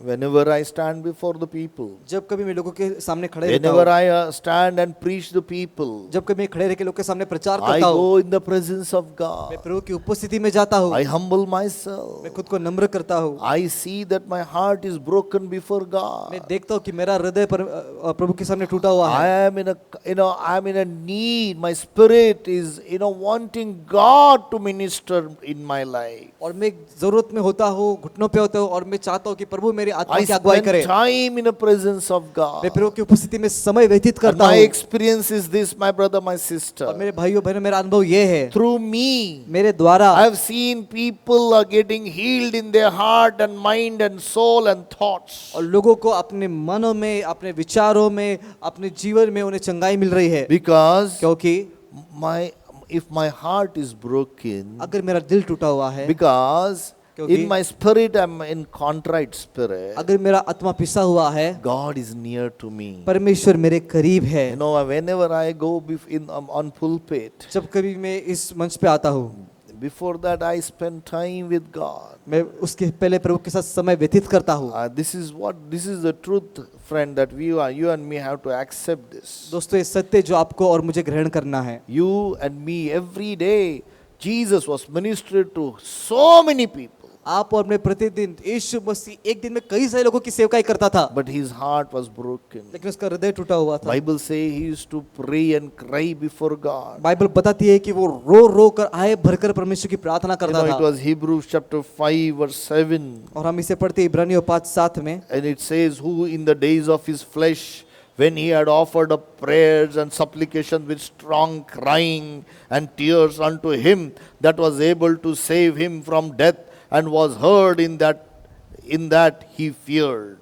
Whenever I stand before the people, जब कभी मैं लोगों के सामने खड़े रहता whenever हूँ, I stand and preach the people, जब कभी मैं खड़े रह के लोगों के सामने प्रचार I करता हूँ, go in the presence of मैं God. प्रभु की उपस्थिति में जाता हूँ, I humble myself. मैं खुद को नम्र करता हूँ, I see that my heart is broken before God. मैं देखता हूँ कि मेरा हृदय प्रभु के सामने टूटा हुआ I है। am in a need. My spirit is, wanting God to minister in my life. और मैं जरूरत में होता हूँ, घुटनों पे होता हूँ और मैं चाहता हूँ कि प्रभु मेरी आत्मा I की अगुवाई spend करे। time in the presence of God. मैं प्रभु की उपस्थिति में समय व्यतीत And करता my हूँ experience is this, my brother, my और sister. मेरे भाइयों बहनों, मेरा अनुभव ये है, Through me, मेरे द्वारा I have seen people are getting healed in their heart and mind and soul and thoughts. और लोगों को अपने मनों में, अपने विचारों में, अपने जीवन में उन्हें चंगाई मिल रही है, Because क्योंकि if my heart is broken, अगर मेरा दिल टूटा हुआ है, because क्योंकि in my spirit I'm in contrite spirit, अगर मेरा आत्मा पिसा हुआ है, God is near to me. परमेश्वर मेरे करीब है। You know, whenever I go on pulpit, जब कभी मैं इस मंच पे आता हूँ, before that I spend time with God. मैं उसके पहले प्रभु के साथ समय व्यतीत करता हूँ। This is the truth, friend, that you and me have to accept this. दोस्तों, ये सत्य जो आपको और मुझे ग्रहण करना है। You and me, every day, Jesus was ministered to so many people. आप और मैं प्रतिदिन यीशु मसीह एक दिन में कई सारे लोगों की सेवकाई करता था, But his heart was broken. लेकिन उसका हृदय टूटा हुआ था। Bible say he used to pray and cry before God. Bible बताती है कि वो रो रो कर आए भरकर परमेश्वर की प्रार्थना You करता know, it था। was Hebrews chapter 5 verse 7. और हम इसे पढ़ते हैं इब्रानियों 5:7 में, And it says, who in the days of his flesh, when he had offered up prayers and supplication with strong crying and tears unto him that was able to save him from death, and was heard in that he feared.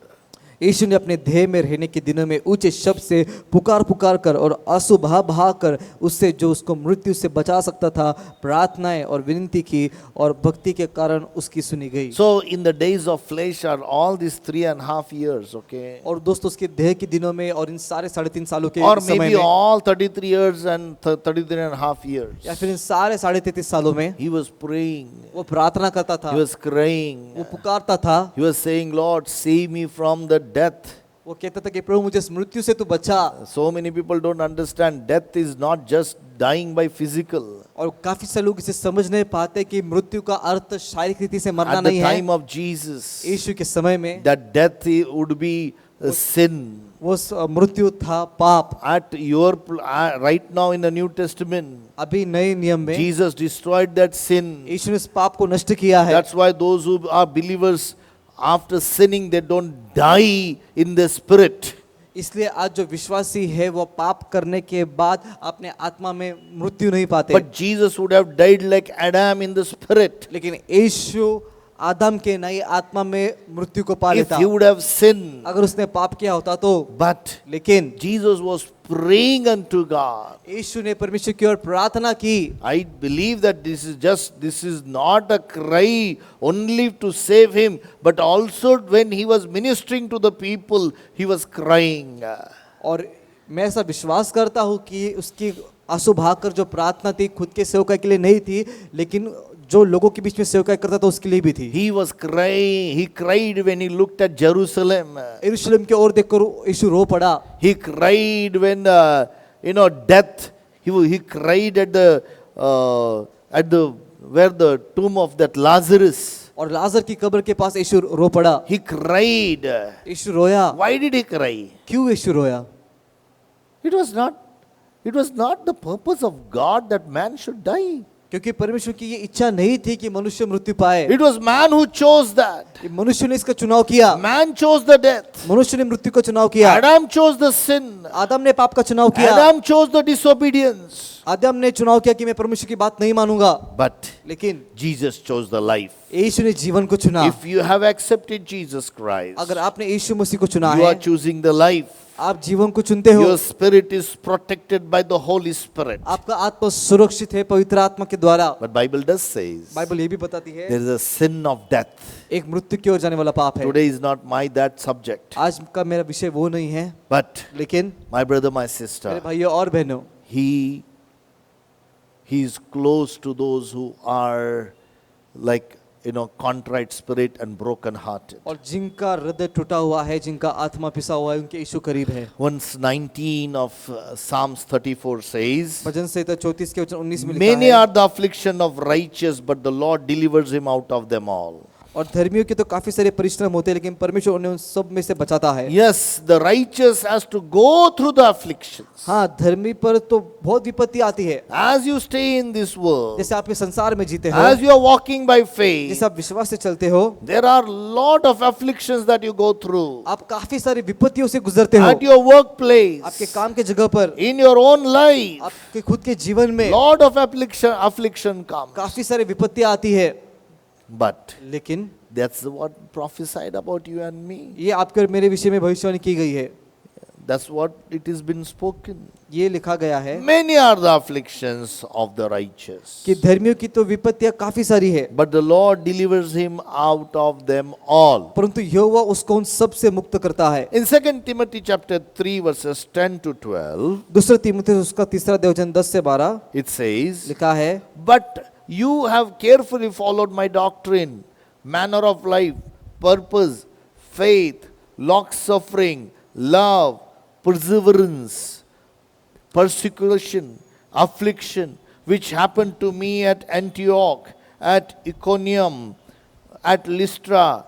यीशु ने अपने देह में रहने के दिनों में ऊंचे शब्द से पुकार पुकार कर और आंसू बहा बहा कर उससे जो उसको मृत्यु से बचा सकता था प्रार्थनाएं और विनती की, और भक्ति के कारण उसकी सुनी गई। So in the days of flesh are all these 3.5 years, okay? और दोस्तों, उसके देह के दिनों में और इन सारे 3.5 सालों के Or समय maybe में, all 33 years and 33.5 years. या फिर इन सारे 33.5 सालों में He was praying. वो प्रार्थना करता था, He was crying. वो पुकारता था, He was saying, Lord, save me from the death. वो कहता था कि प्रभु मुझे इस मृत्यु से तू बचा। So many people don't understand death is not just dying by physical. और काफी सारे लोग इसे समझ नहीं पाते कि मृत्यु का अर्थ शारीरिक रीति से मरना At the नहीं है। time of Jesus, यीशु के समय में that death would be a sin. वो मृत्यु था पाप। At right now in the New Testament, अभी नए नियम में Jesus destroyed that sin. यीशु ने इस पाप को नष्ट किया है। That's why those who are believers, after sinning, they don't die in the spirit. इसलिए आज जो विश्वासी है वो पाप करने के बाद अपने आत्मा में मृत्यु नहीं पाते। But Jesus would have died like Adam in the spirit. लेकिन यीशु आदम के नई आत्मा में मृत्यु को पा If लेता। he would have sinned, अगर उसने पाप किया होता तो, but लेकिन Jesus was praying unto God. यीशु ने परमेश्वर की ओर प्रार्थना की। I believe that this is not a cry only to save him, but also when he was ministering to the people, he was crying. और मैं ऐसा विश्वास करता हूँ कि उसकी आंसू बहाकर जो प्रार्थना थी खुद के सेवकाई के लिए नहीं थी, लेकिन जो लोगों के बीच में सेवकाई करता था उसके लिए भी थी। He was crying. He cried when he looked at Jerusalem. यरूशलेम की ओर देखकर यीशु रो पड़ा। He cried when death. He cried at the where the tomb of that Lazarus. और लाजर की कब्र के पास यीशु रो पड़ा। He cried. यीशु रोया। Why did he cry? क्यों यीशु रोया? It was not the purpose of God that man should die. क्योंकि परमेश्वर की ये इच्छा नहीं थी कि मनुष्य मृत्यु पाए। It was man who chose that. मनुष्य ने इसका चुनाव किया। Man chose the death. मनुष्य ने मृत्यु का चुनाव किया। Adam chose the sin. आदम ने पाप का चुनाव किया। Adam chose the disobedience. आदम ने चुनाव किया कि मैं परमेश्वर की बात नहीं मानूंगा, But लेकिन Jesus chose the life. यीशु ने जीवन को चुना। If you have accepted Jesus Christ, अगर आपने यीशु मसीह को चुना you are है, choosing the life. आप जीवन को चुनते हो। Your spirit is protected by the Holy Spirit. आपका आत्मा सुरक्षित है पवित्र आत्मा के द्वारा। But Bible does says Bible ये भी बताती है there is a sin of death. एक मृत्यु की ओर जाने वाला पाप है। Today is not that subject. आज का मेरा विषय वो नहीं है, But लेकिन my brother, my मेरे sister, भाइयों और बहनों, he is close to those who are like contrite spirit and broken hearted. और जिनका हृदय टूटा हुआ है, जिनका आत्मा पिसा हुआ है, उनके यीशु करीब है। Verse 19 of Psalms 34 says, भजन संहिता 34 के वचन 19 में लिखा many है, are the affliction of righteous, but the Lord delivers him out of them all. और धर्मियों के तो काफी सारे परिश्रम होते हैं, लेकिन परमेश्वर उन्हें उन सब में से बचाता है। Yes, the righteous has to go through the afflictions. हाँ, धर्मी पर तो बहुत विपत्ति आती है। As you stay in this world, जैसे आप इस संसार में जीते हो, as you are walking by faith, जैसे आप विश्वास से चलते हो, there are lot of afflictions that you go through. आप काफी सारी विपत्तियों से गुजरते हो। At your workplace, आपके काम के जगह पर, in your own life, आपके खुद के जीवन में lot of affliction comes. काफी सारी विपत्ति आती है, But लेकिन that's what prophesied about you and me. ये आपके और मेरे विषय में भविष्यवाणी की गई है। That's what it has been spoken. ये लिखा गया है Many are the afflictions of the righteous, कि धर्मियों की तो विपत्तियां काफी सारी है, but the Lord delivers him out of them all. परंतु यहोवा उसको उन सब से मुक्त करता है। In 2 Timothy chapter 3 verses 10 to 12, दूसरा तीमुथियुस उसका तीसरा देवचन 10 से 12 it says, लिखा है, but you have carefully followed my doctrine, manner of life, purpose, faith, long-suffering, love, perseverance, persecution, affliction, which happened to me at Antioch, at Iconium, at Lystra,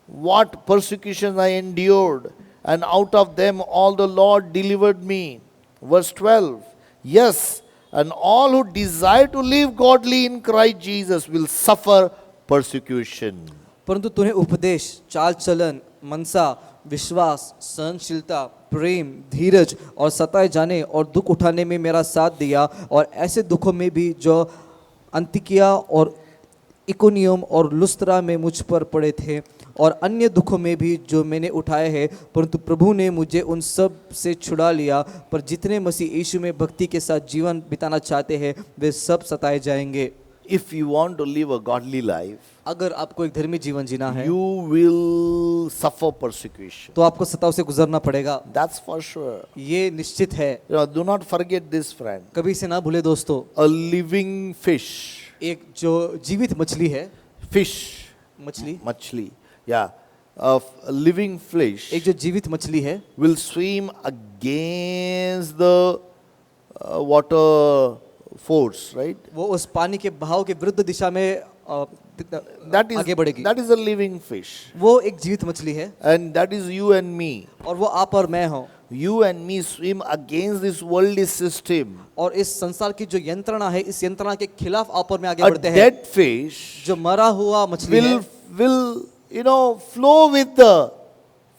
what persecutions I endured, and out of them all the Lord delivered me. Verse 12, yes, and all who desire to live godly in Christ Jesus will suffer persecution. परंतु तूने उपदेश, चाल चलन, मनसा, विश्वास, सहनशीलता, प्रेम, धीरज और सताए जाने और दुख उठाने में मेरा साथ दिया, और ऐसे दुखों में भी जो अंतिकिया और इकोनियम और लुस्त्रा में मुझ पर पड़े थे, और अन्य दुखों में भी जो मैंने उठाए हैं, परंतु प्रभु ने मुझे उन सब से छुड़ा लिया। पर जितने मसीह यीशु में भक्ति के साथ जीवन बिताना चाहते हैं वे सब सताए जाएंगे। If you want to live a godly life, अगर आपको एक धर्मी जीवन जीना है you will suffer persecution. तो आपको सताव से गुजरना पड़ेगा, That's for sure. ये निश्चित है। Do not forget this, friend. कभी से ना भूले दोस्तों, A living fish, एक जो जीवित मछली है, fish, मछली, yeah, a living fish एक जो जीवित मछली है will swim against the water force, right? वो उस पानी के बहाव के विरुद्ध दिशा में आगे बढ़ेगी। That is a living fish, वो एक जीवित मछली है, and that is you and me. और वो आप और मैं हूँ। You and me swim against this worldly system. और इस संसार की जो यंत्रणा है, इस यंत्रणा के खिलाफ आप और मैं आगे A बढ़ते हैं। dead fish जो मरा हुआ मछली है will flow with the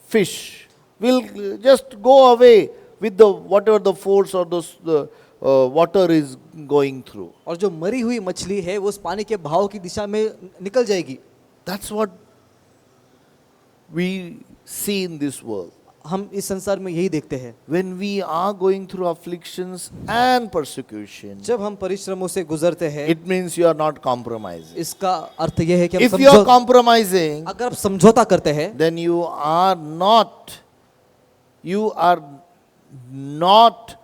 fish, will just go away with the whatever the force or the water is going through. और जो मरी हुई मछली है वो उस पानी के बहाव की दिशा में निकल जाएगी। That's what we see in this world. हम इस संसार में यही देखते हैं। When we are going through afflictions and persecution, जब हम परिश्रमों से गुजरते हैं, it means you are not compromising. इसका अर्थ यह है कि हम If you are compromising, अगर आप समझौता करते हैं, then you are not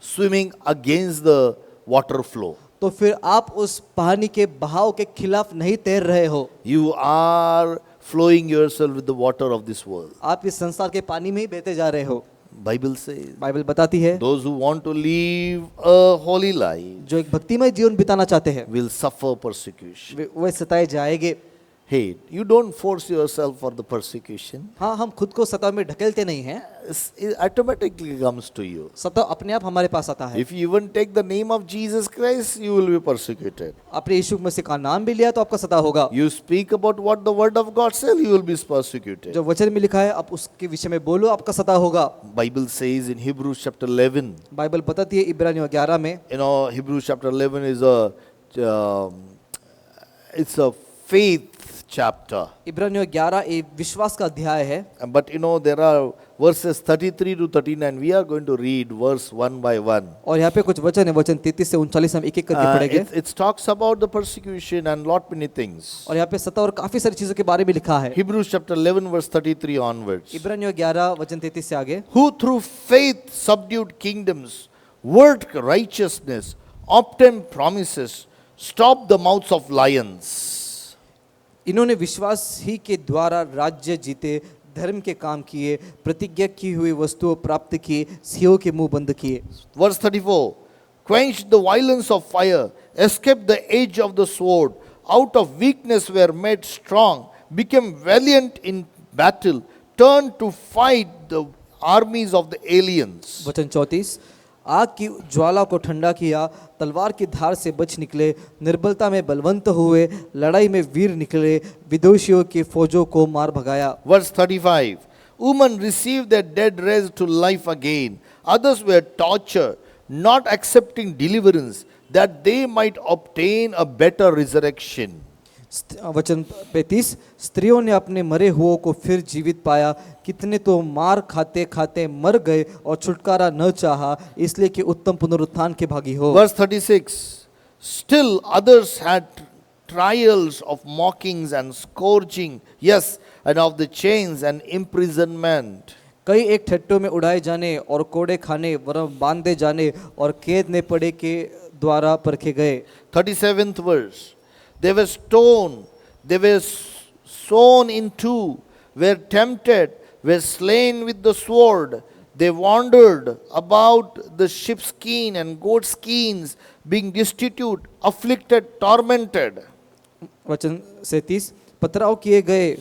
swimming against the water flow. तो फिर आप उस पानी के बहाव के खिलाफ नहीं तैर रहे हो, You are flowing yourself with the water of this world. आप इस संसार के पानी में ही बहते जा रहे हो। Bible says, बाइबल बताती है those who want to live a holy life जो एक भक्तिमय जीवन बिताना चाहते हैं will suffer persecution. वे सताए जाएंगे। Hey, you don't force yourself for the persecution. हाँ, हम खुद को सताव में ढकेलते नहीं हैं, It automatically comes to you. सताव अपने आप हमारे पास आता है। If you even take the name of Jesus Christ, you will be persecuted. आपने यीशु मसीह का नाम भी लिया तो आपका सताव होगा। You speak about what the word of God says, you will be persecuted. जो वचन में लिखा है आप उसके विषय में बोलो, आपका सताव होगा। Bible says in Hebrews chapter 11, Bible बताती है इब्रानियों 11 में, Hebrews chapter 11 is it's a faith chapter. इब्रानियों 11 एक विश्वास का अध्याय है। But there are verses 33 to 39. We are going to read verse one by one. और यहाँ पे कुछ वचन है, वचन 33 से 39 हम एक एक करके पढ़ेंगे। It talks about the persecution and lot many things. और यहाँ पे सताव और काफी सारी चीजों के बारे में लिखा है। Hebrews chapter 11 verse 33 onwards. इब्रानियों 11 वचन 33 से आगे, Who through faith subdued kingdoms, worked righteousness, obtained promises, stopped the mouths of lions. इन्होंने विश्वास ही के द्वारा राज्य जीते, धर्म के काम किए, प्रतिज्ञा की हुई वस्तुओं प्राप्त किए, सिंहों के मुंह बंद किए। Verse 34, quenched the violence of fire, escaped the edge of the sword, out of weakness were made strong, became valiant in battle, turned to fight the armies of the aliens. वचन 34, आग की ज्वाला को ठंडा किया, तलवार की धार से बच निकले, निर्बलता में बलवंत हुए, लड़ाई में वीर निकले, विदोषियों की फौजों को मार भगाया। Verse 35, women received their dead raised to life again, others were tortured, not accepting deliverance, that they might obtain a better resurrection. वचन 35, स्त्रियों ने अपने मरे हुओं को फिर जीवित पाया, कितने तो मार खाते खाते मर गए और छुटकारा न चाहा, इसलिए कि उत्तम पुनरुत्थान के भागी हो। Verse 36, still others had trials of mockings and scourging, yes, and of the chains and imprisonment. कई एक ठट्टों में उड़ाए जाने और कोड़े खाने वरन बांधे जाने और कैद में पड़े के द्वारा परखे गए। 37th verse, they were stoned, they were sown in two, were tempted, were slain with the sword. They wandered about the sheepskin and goatskins, being destitute, afflicted, tormented. वचन 37, पथराव किए गए,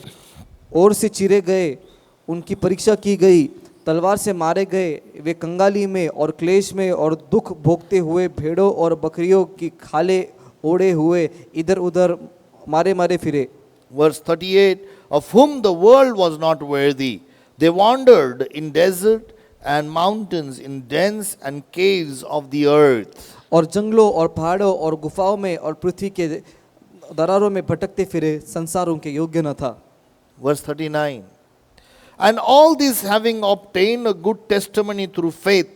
और से चीरे गए, उनकी परीक्षा की गई, तलवार से मारे गए, वे कंगाली में और क्लेश में और दुख भोगते हुए भेड़ों और बकरियों की खाले ओढ़े हुए इधर उधर मारे मारे फिरे। Verse 38, of whom the world was not worthy. They wandered in desert and mountains, in dens and caves of the earth. और जंगलों और पहाड़ों और गुफाओं में और पृथ्वी के दरारों में भटकते फिरे, संसार उनके योग्य न था। Verse 39, and all these having obtained a good testimony through faith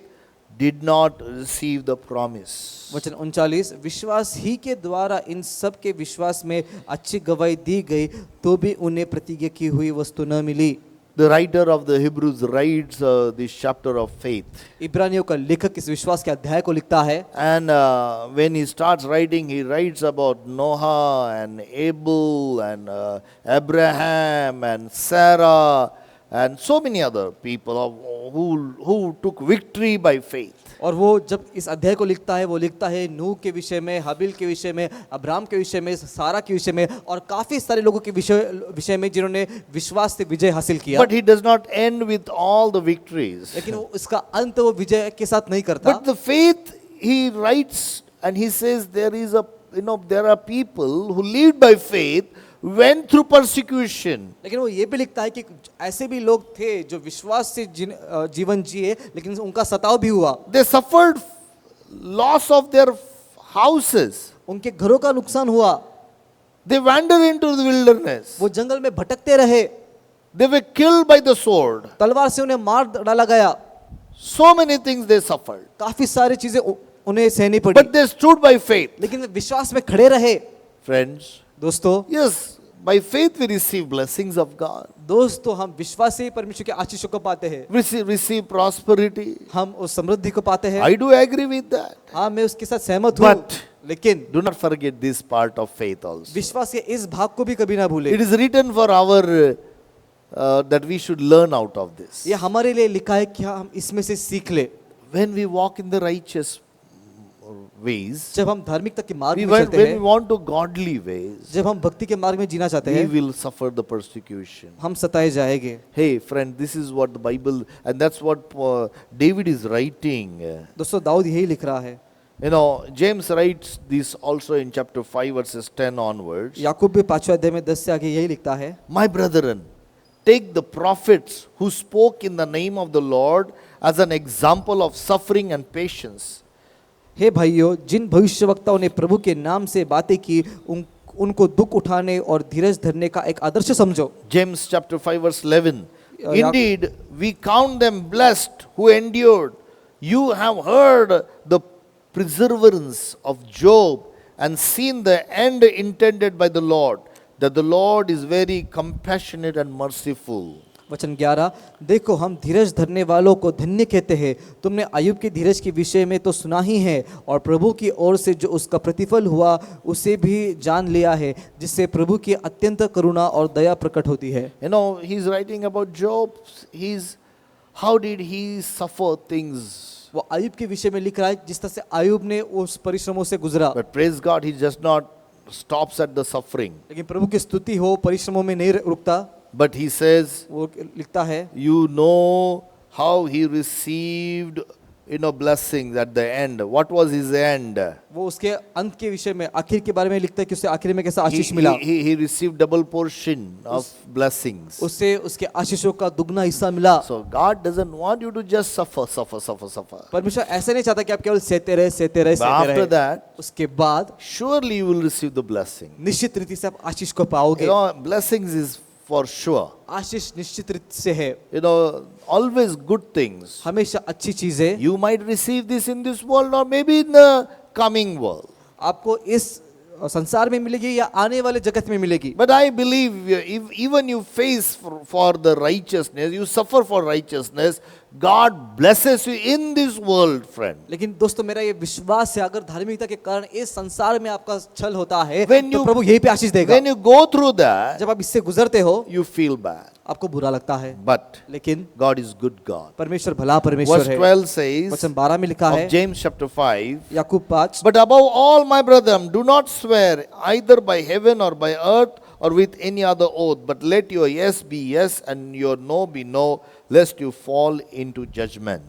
did not receive the promise. वचन 39, विश्वास ही के द्वारा इन सब के विश्वास में अच्छी गवाही दी गई, तो भी उन्हें प्रतिज्ञा की हुई वस्तु न मिली। The writer of the Hebrews writes this chapter of faith. इब्रानियों का लेखक इस विश्वास के अध्याय को लिखता है, And when he starts writing, he writes about Noah and Abel and Abraham and Sarah and so many other people who took victory by faith. और वो जब इस अध्याय को लिखता है, वो लिखता है नूह के विषय में, हाबिल के विषय में, अब्राहम के विषय में, सारा के विषय में और काफी सारे लोगों के विषय में जिन्होंने विश्वास से विजय हासिल किया। But he does not end with all the victories. लेकिन वो इसका अंत वो विजय के साथ नहीं करता। But the faith, he writes and he says there are people who lead by faith went through persecution. लेकिन वो ये भी लिखता है कि ऐसे भी लोग थे जो विश्वास से जीवन जिए, लेकिन उनका सताव भी हुआ। They suffered loss of their houses. उनके घरों का नुकसान हुआ। They wandered into the wilderness. वो जंगल में भटकते रहे। They were killed by the sword. तलवार से उन्हें मार डाला गया। So many things they suffered. काफी सारी चीजें उन्हें सहनी पड़ी। But they stood by faith. लेकिन वे विश्वास में खड़े रहे। Friends, दोस्तों, yes, by faith we receive blessings of God. दोस्तों, हम विश्वास से ही परमेश्वर के आशीषों को पाते हैं। Receive prosperity. हम उस समृद्धि को पाते हैं। I do agree with that. हाँ, मैं उसके साथ सहमत हूँ। But लेकिन do not forget this part of faith also. विश्वास के इस भाग को भी कभी ना भूले। It is written for our that we should learn out of this. ये हमारे लिए लिखा है कि हम इसमें से सीख ले। When we walk in the righteous ways, जब हम धार्मिकता के मार्ग में when चलते we हैं, want to godly ways, जब हम भक्ति के मार्ग में जीना चाहते we हैं, will suffer the persecution. हम सताए जाएंगे। Hey friend, this is what the Bible, and that's what David is writing. दोस्तों, दाऊद यही लिख रहा है। You know, James writes this also in chapter 5 verses 10 onwards. याकूब भी 5वें अध्याय में 10 से आगे यही लिखता है, My brethren, take the prophets who spoke in the name of the Lord as an example of suffering and patience. हे भाइयों, जिन भविष्यवक्ताओं ने प्रभु के नाम से बातें की, उनको दुख उठाने और धीरज धरने का एक आदर्श समझो। James chapter 5 verse 11. Indeed, we count them blessed who endured. You have heard the perseverance of Job and seen the end intended by the Lord, that the Lord is very compassionate and merciful. वचन 11, देखो हम धीरज धरने वालों को धन्य कहते हैं। तुमने अय्यूब के धीरज के विषय में तो सुना ही है, और प्रभु की ओर से जो उसका प्रतिफल हुआ उसे भी जान लिया है, जिससे प्रभु की अत्यंत करुणा और दया प्रकट होती है। You know, he's writing about Job. How did he suffer things? वो अय्यूब के विषय में लिख रहा है, जिस तरह से अय्यूब ने उस परिश्रमों से गुजरा। But praise God, he just not stops at the suffering. लेकिन प्रभु की स्तुति हो, परिश्रमों में नहीं रुकता। But he says, वो लिखता है, you know how he received blessings at the end. What was his end? वो उसके अंत के विषय में आखिर के बारे में लिखता है कि उसे आखिर में कैसा He, आशीष मिला। he received double portion of blessings. उसे उसके आशीषों का दुगना हिस्सा मिला। So God doesn't want you to just suffer. परमेश्वर ऐसे नहीं चाहता कि आप केवल सहते रहे But after that, उसके बाद surely you will receive the blessing. निश्चित रीति से आप आशीष को पाओगे। Blessings is for sure. आशीष निश्चित रीति से है। Always good things. हमेशा अच्छी चीजें You might receive this in this world or maybe in the coming world. आपको इस संसार में मिलेगी या आने वाले जगत में मिलेगी। But I believe if even you face for the righteousness, you suffer for righteousness, God blesses you in this world, friend. लेकिन दोस्तों मेरा ये विश्वास है, अगर धार्मिकता के कारण इस संसार में आपका छल होता है When तो you- प्रभु यही पे आशीष देगा। When you go through that, जब आप इससे गुजरते हो you feel bad. आपको बुरा लगता है, But लेकिन God is good God. परमेश्वर भला परमेश्वर Verse है। 12 says वचन 12 में लिखा of है, James chapter 5, Yakub 5, but above all, my brethren, do not swear either by heaven or by earth or with any other oath, but let your yes be yes and your no be no, lest you fall into judgment.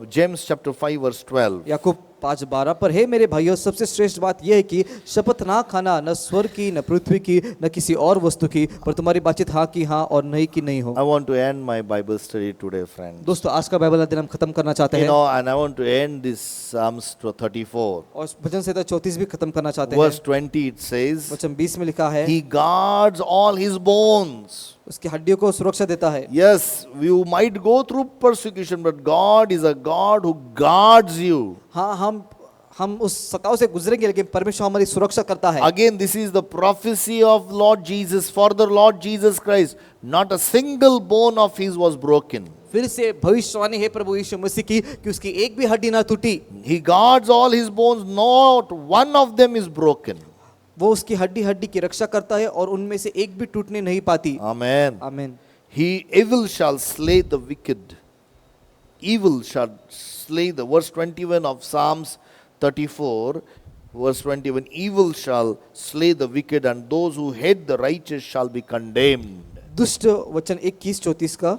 James chapter 5 verse 12. याकूब 5:12 पर हे मेरे भाइयों, सबसे श्रेष्ठ बात यह है कि शपथ ना खाना, न स्वर्ग की, न पृथ्वी की, न किसी और वस्तु की, पर तुम्हारी बातचीत हाँ की हाँ और नहीं की नहीं हो। I want to end my Bible study today, friends. दोस्तों आज का बाइबल अध्ययन हम खत्म करना चाहते हैं And I want to end this Psalms 34. और भजन संहिता 34 भी खत्म करना चाहते हैं। Verse 20 it says, वचन 20 में लिखा है, He guards all his bones. उसकी हड्डियों को सुरक्षा देता है। Yes, you might go through persecution, but God is a God who guards you. हाँ, हम उस सताव से गुजरेंगे, लेकिन परमेश्वर हमारी सुरक्षा करता है। Again, this is the prophecy of Lord Jesus, for the Lord Jesus Christ. Not a single bone of his was broken. फिर से भविष्यवाणी है प्रभु यीशु मसीह की कि उसकी एक भी हड्डी ना टूटी। He guards all his bones, not one of them is broken. वो उसकी हड्डी की रक्षा करता है और उनमें से एक भी टूटने नहीं पाती। Amen. आमीन। Evil shall slay the wicked. Evil shall slay the, verse 21 of Psalms 34, verse 21, evil shall slay the wicked and those who hate the righteous shall be condemned. दुष्ट, वचन 21-34 का,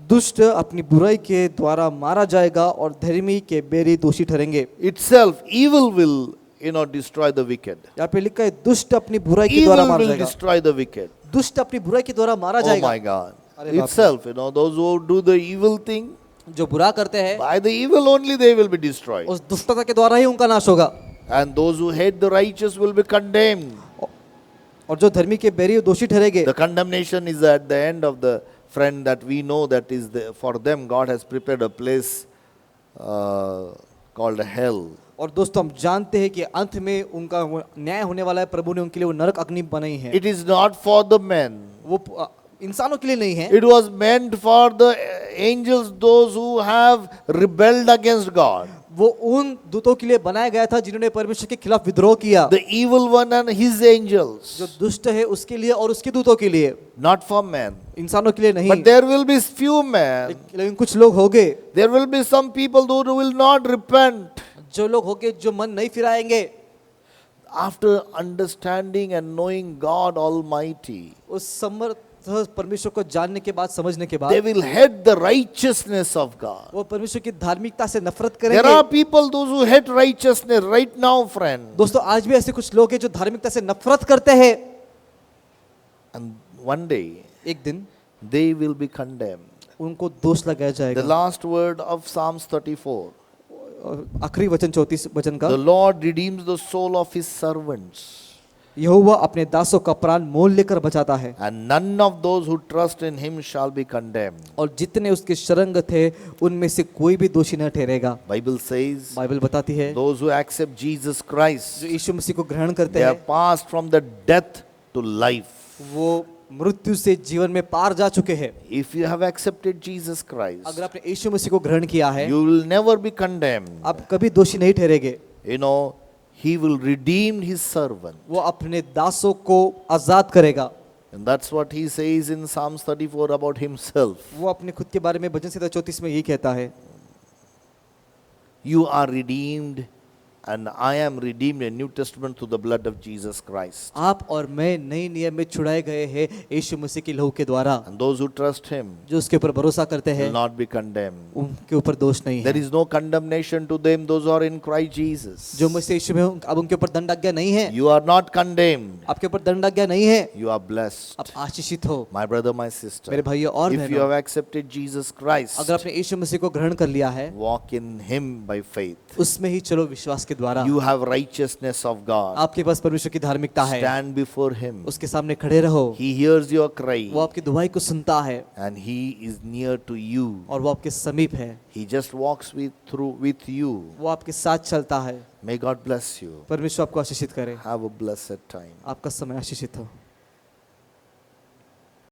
दुष्ट अपनी बुराई के द्वारा मारा जाएगा और धर्मी के बैरी दोषी ठहरेंगे। Itself, evil will, destroy the wicked. यहाँ पे लिखा है दुष्ट अपनी बुराई के द्वारा Evil मारा will जाएगा। destroy the wicked. दुष्ट अपनी बुराई के द्वारा मारा Oh जाएगा। my God. अरे बाप रे। Itself, those who do the evil thing, जो बुरा करते हैं by the evil only they will be destroyed. उस दुष्टता के द्वारा ही उनका नाश होगा। And those who hate the righteous will be condemned. और जो धर्मी के बैरी दोषी ठहरेंगे। The condemnation is at the end of the friend that we know that is for them God has prepared a place called hell. और दोस्तों हम जानते हैं कि अंत में उनका वो न्याय होने वाला है, प्रभु ने उनके लिए वो नरक अग्नि बनाई है। It is not for the men. वो इंसानों के लिए नहीं है, It was meant for the angels, those who have rebelled against God. वो उन दूतों के लिए बनाया गया था जिन्होंने परमेश्वर के खिलाफ विद्रोह किया। The evil one and his angels. जो दुष्ट है उसके लिए और उसके दूतों के लिए, Not for men. इंसानों के लिए नहीं। But there will be few men. लेकिन कुछ लोग होंगे, There will be some people who will not repent. जो लोग होंगे जो मन नहीं फिराएंगे। After understanding and knowing God Almighty, उस समर्थ परमेश्वर को जानने के बाद, समझने के they बाद, will hate the righteousness of God. वो परमेश्वर की धार्मिकता से नफरत There करेंगे। are people those who hate righteousness right now, friend. दोस्तों आज भी ऐसे कुछ लोग हैं जो धार्मिकता से नफरत करते हैं, And one day एक दिन they will be condemned. उनको दोष लगाया The जाएगा। last word of Psalms 34. आखिरी वचन 34 वचन का, The Lord redeems the soul of his servants. यहोवा अपने दासों का प्राण मोल लेकर बचाता है And none of those who trust in him shall be condemned. और जितने उसके शरण थे उनमें से कोई भी दोषी न ठहरेगा। Bible says, बाइबल बताती है those who accept Jesus Christ, जो यीशु मसीह को ग्रहण करते they हैं have passed from the death to life. वो मृत्यु से जीवन में पार जा चुके हैं। If you have accepted Jesus Christ, अगर आपने यीशु मसीह को ग्रहण किया है, you will never be condemned. आप कभी दोषी नहीं ठहरेंगे। He will redeem his servant. वो अपने दासों को आजाद करेगा। And that's what he says in Psalms 34 about himself. वो अपने खुद के बारे में भजन संहिता 34 में यही कहता है, You are redeemed and I am redeemed in New Testament through the blood of Jesus Christ. आप और मैं नए नियम में छुड़ाए गए हैं यीशु मसीह के लहू के द्वारा। And those who trust Him जो उसके ऊपर भरोसा करते will हैं not be condemned. उनके ऊपर दोष नहीं There है। is no condemnation to them those who are in Christ Jesus. जो मसीह यीशु में हैं, अब उनके ऊपर दंडाज्ञा नहीं है। You are not condemned. आपके ऊपर दंडाज्ञा नहीं है, You are blessed. आप आशीषित हो। My brother, my sister, मेरे भाइयों और if you बहनों, have accepted Jesus Christ, अगर आपने यीशु मसीह को ग्रहण कर लिया है, walk in Him by faith. उसमें ही चलो विश्वास के द्वारा। You have righteousness of God. आपके पास परमेश्वर की धार्मिकता है, Stand before Him. उसके सामने खड़े रहो। He hears your cry वो आपकी दुआई को सुनता है and He is near to you. और वो आपके समीप है। He just walks with you. वो आपके साथ चलता है। May God bless you. परमेश्वर आपको आशीषित करे। Have a blessed time. आपका समय आशीषित हो।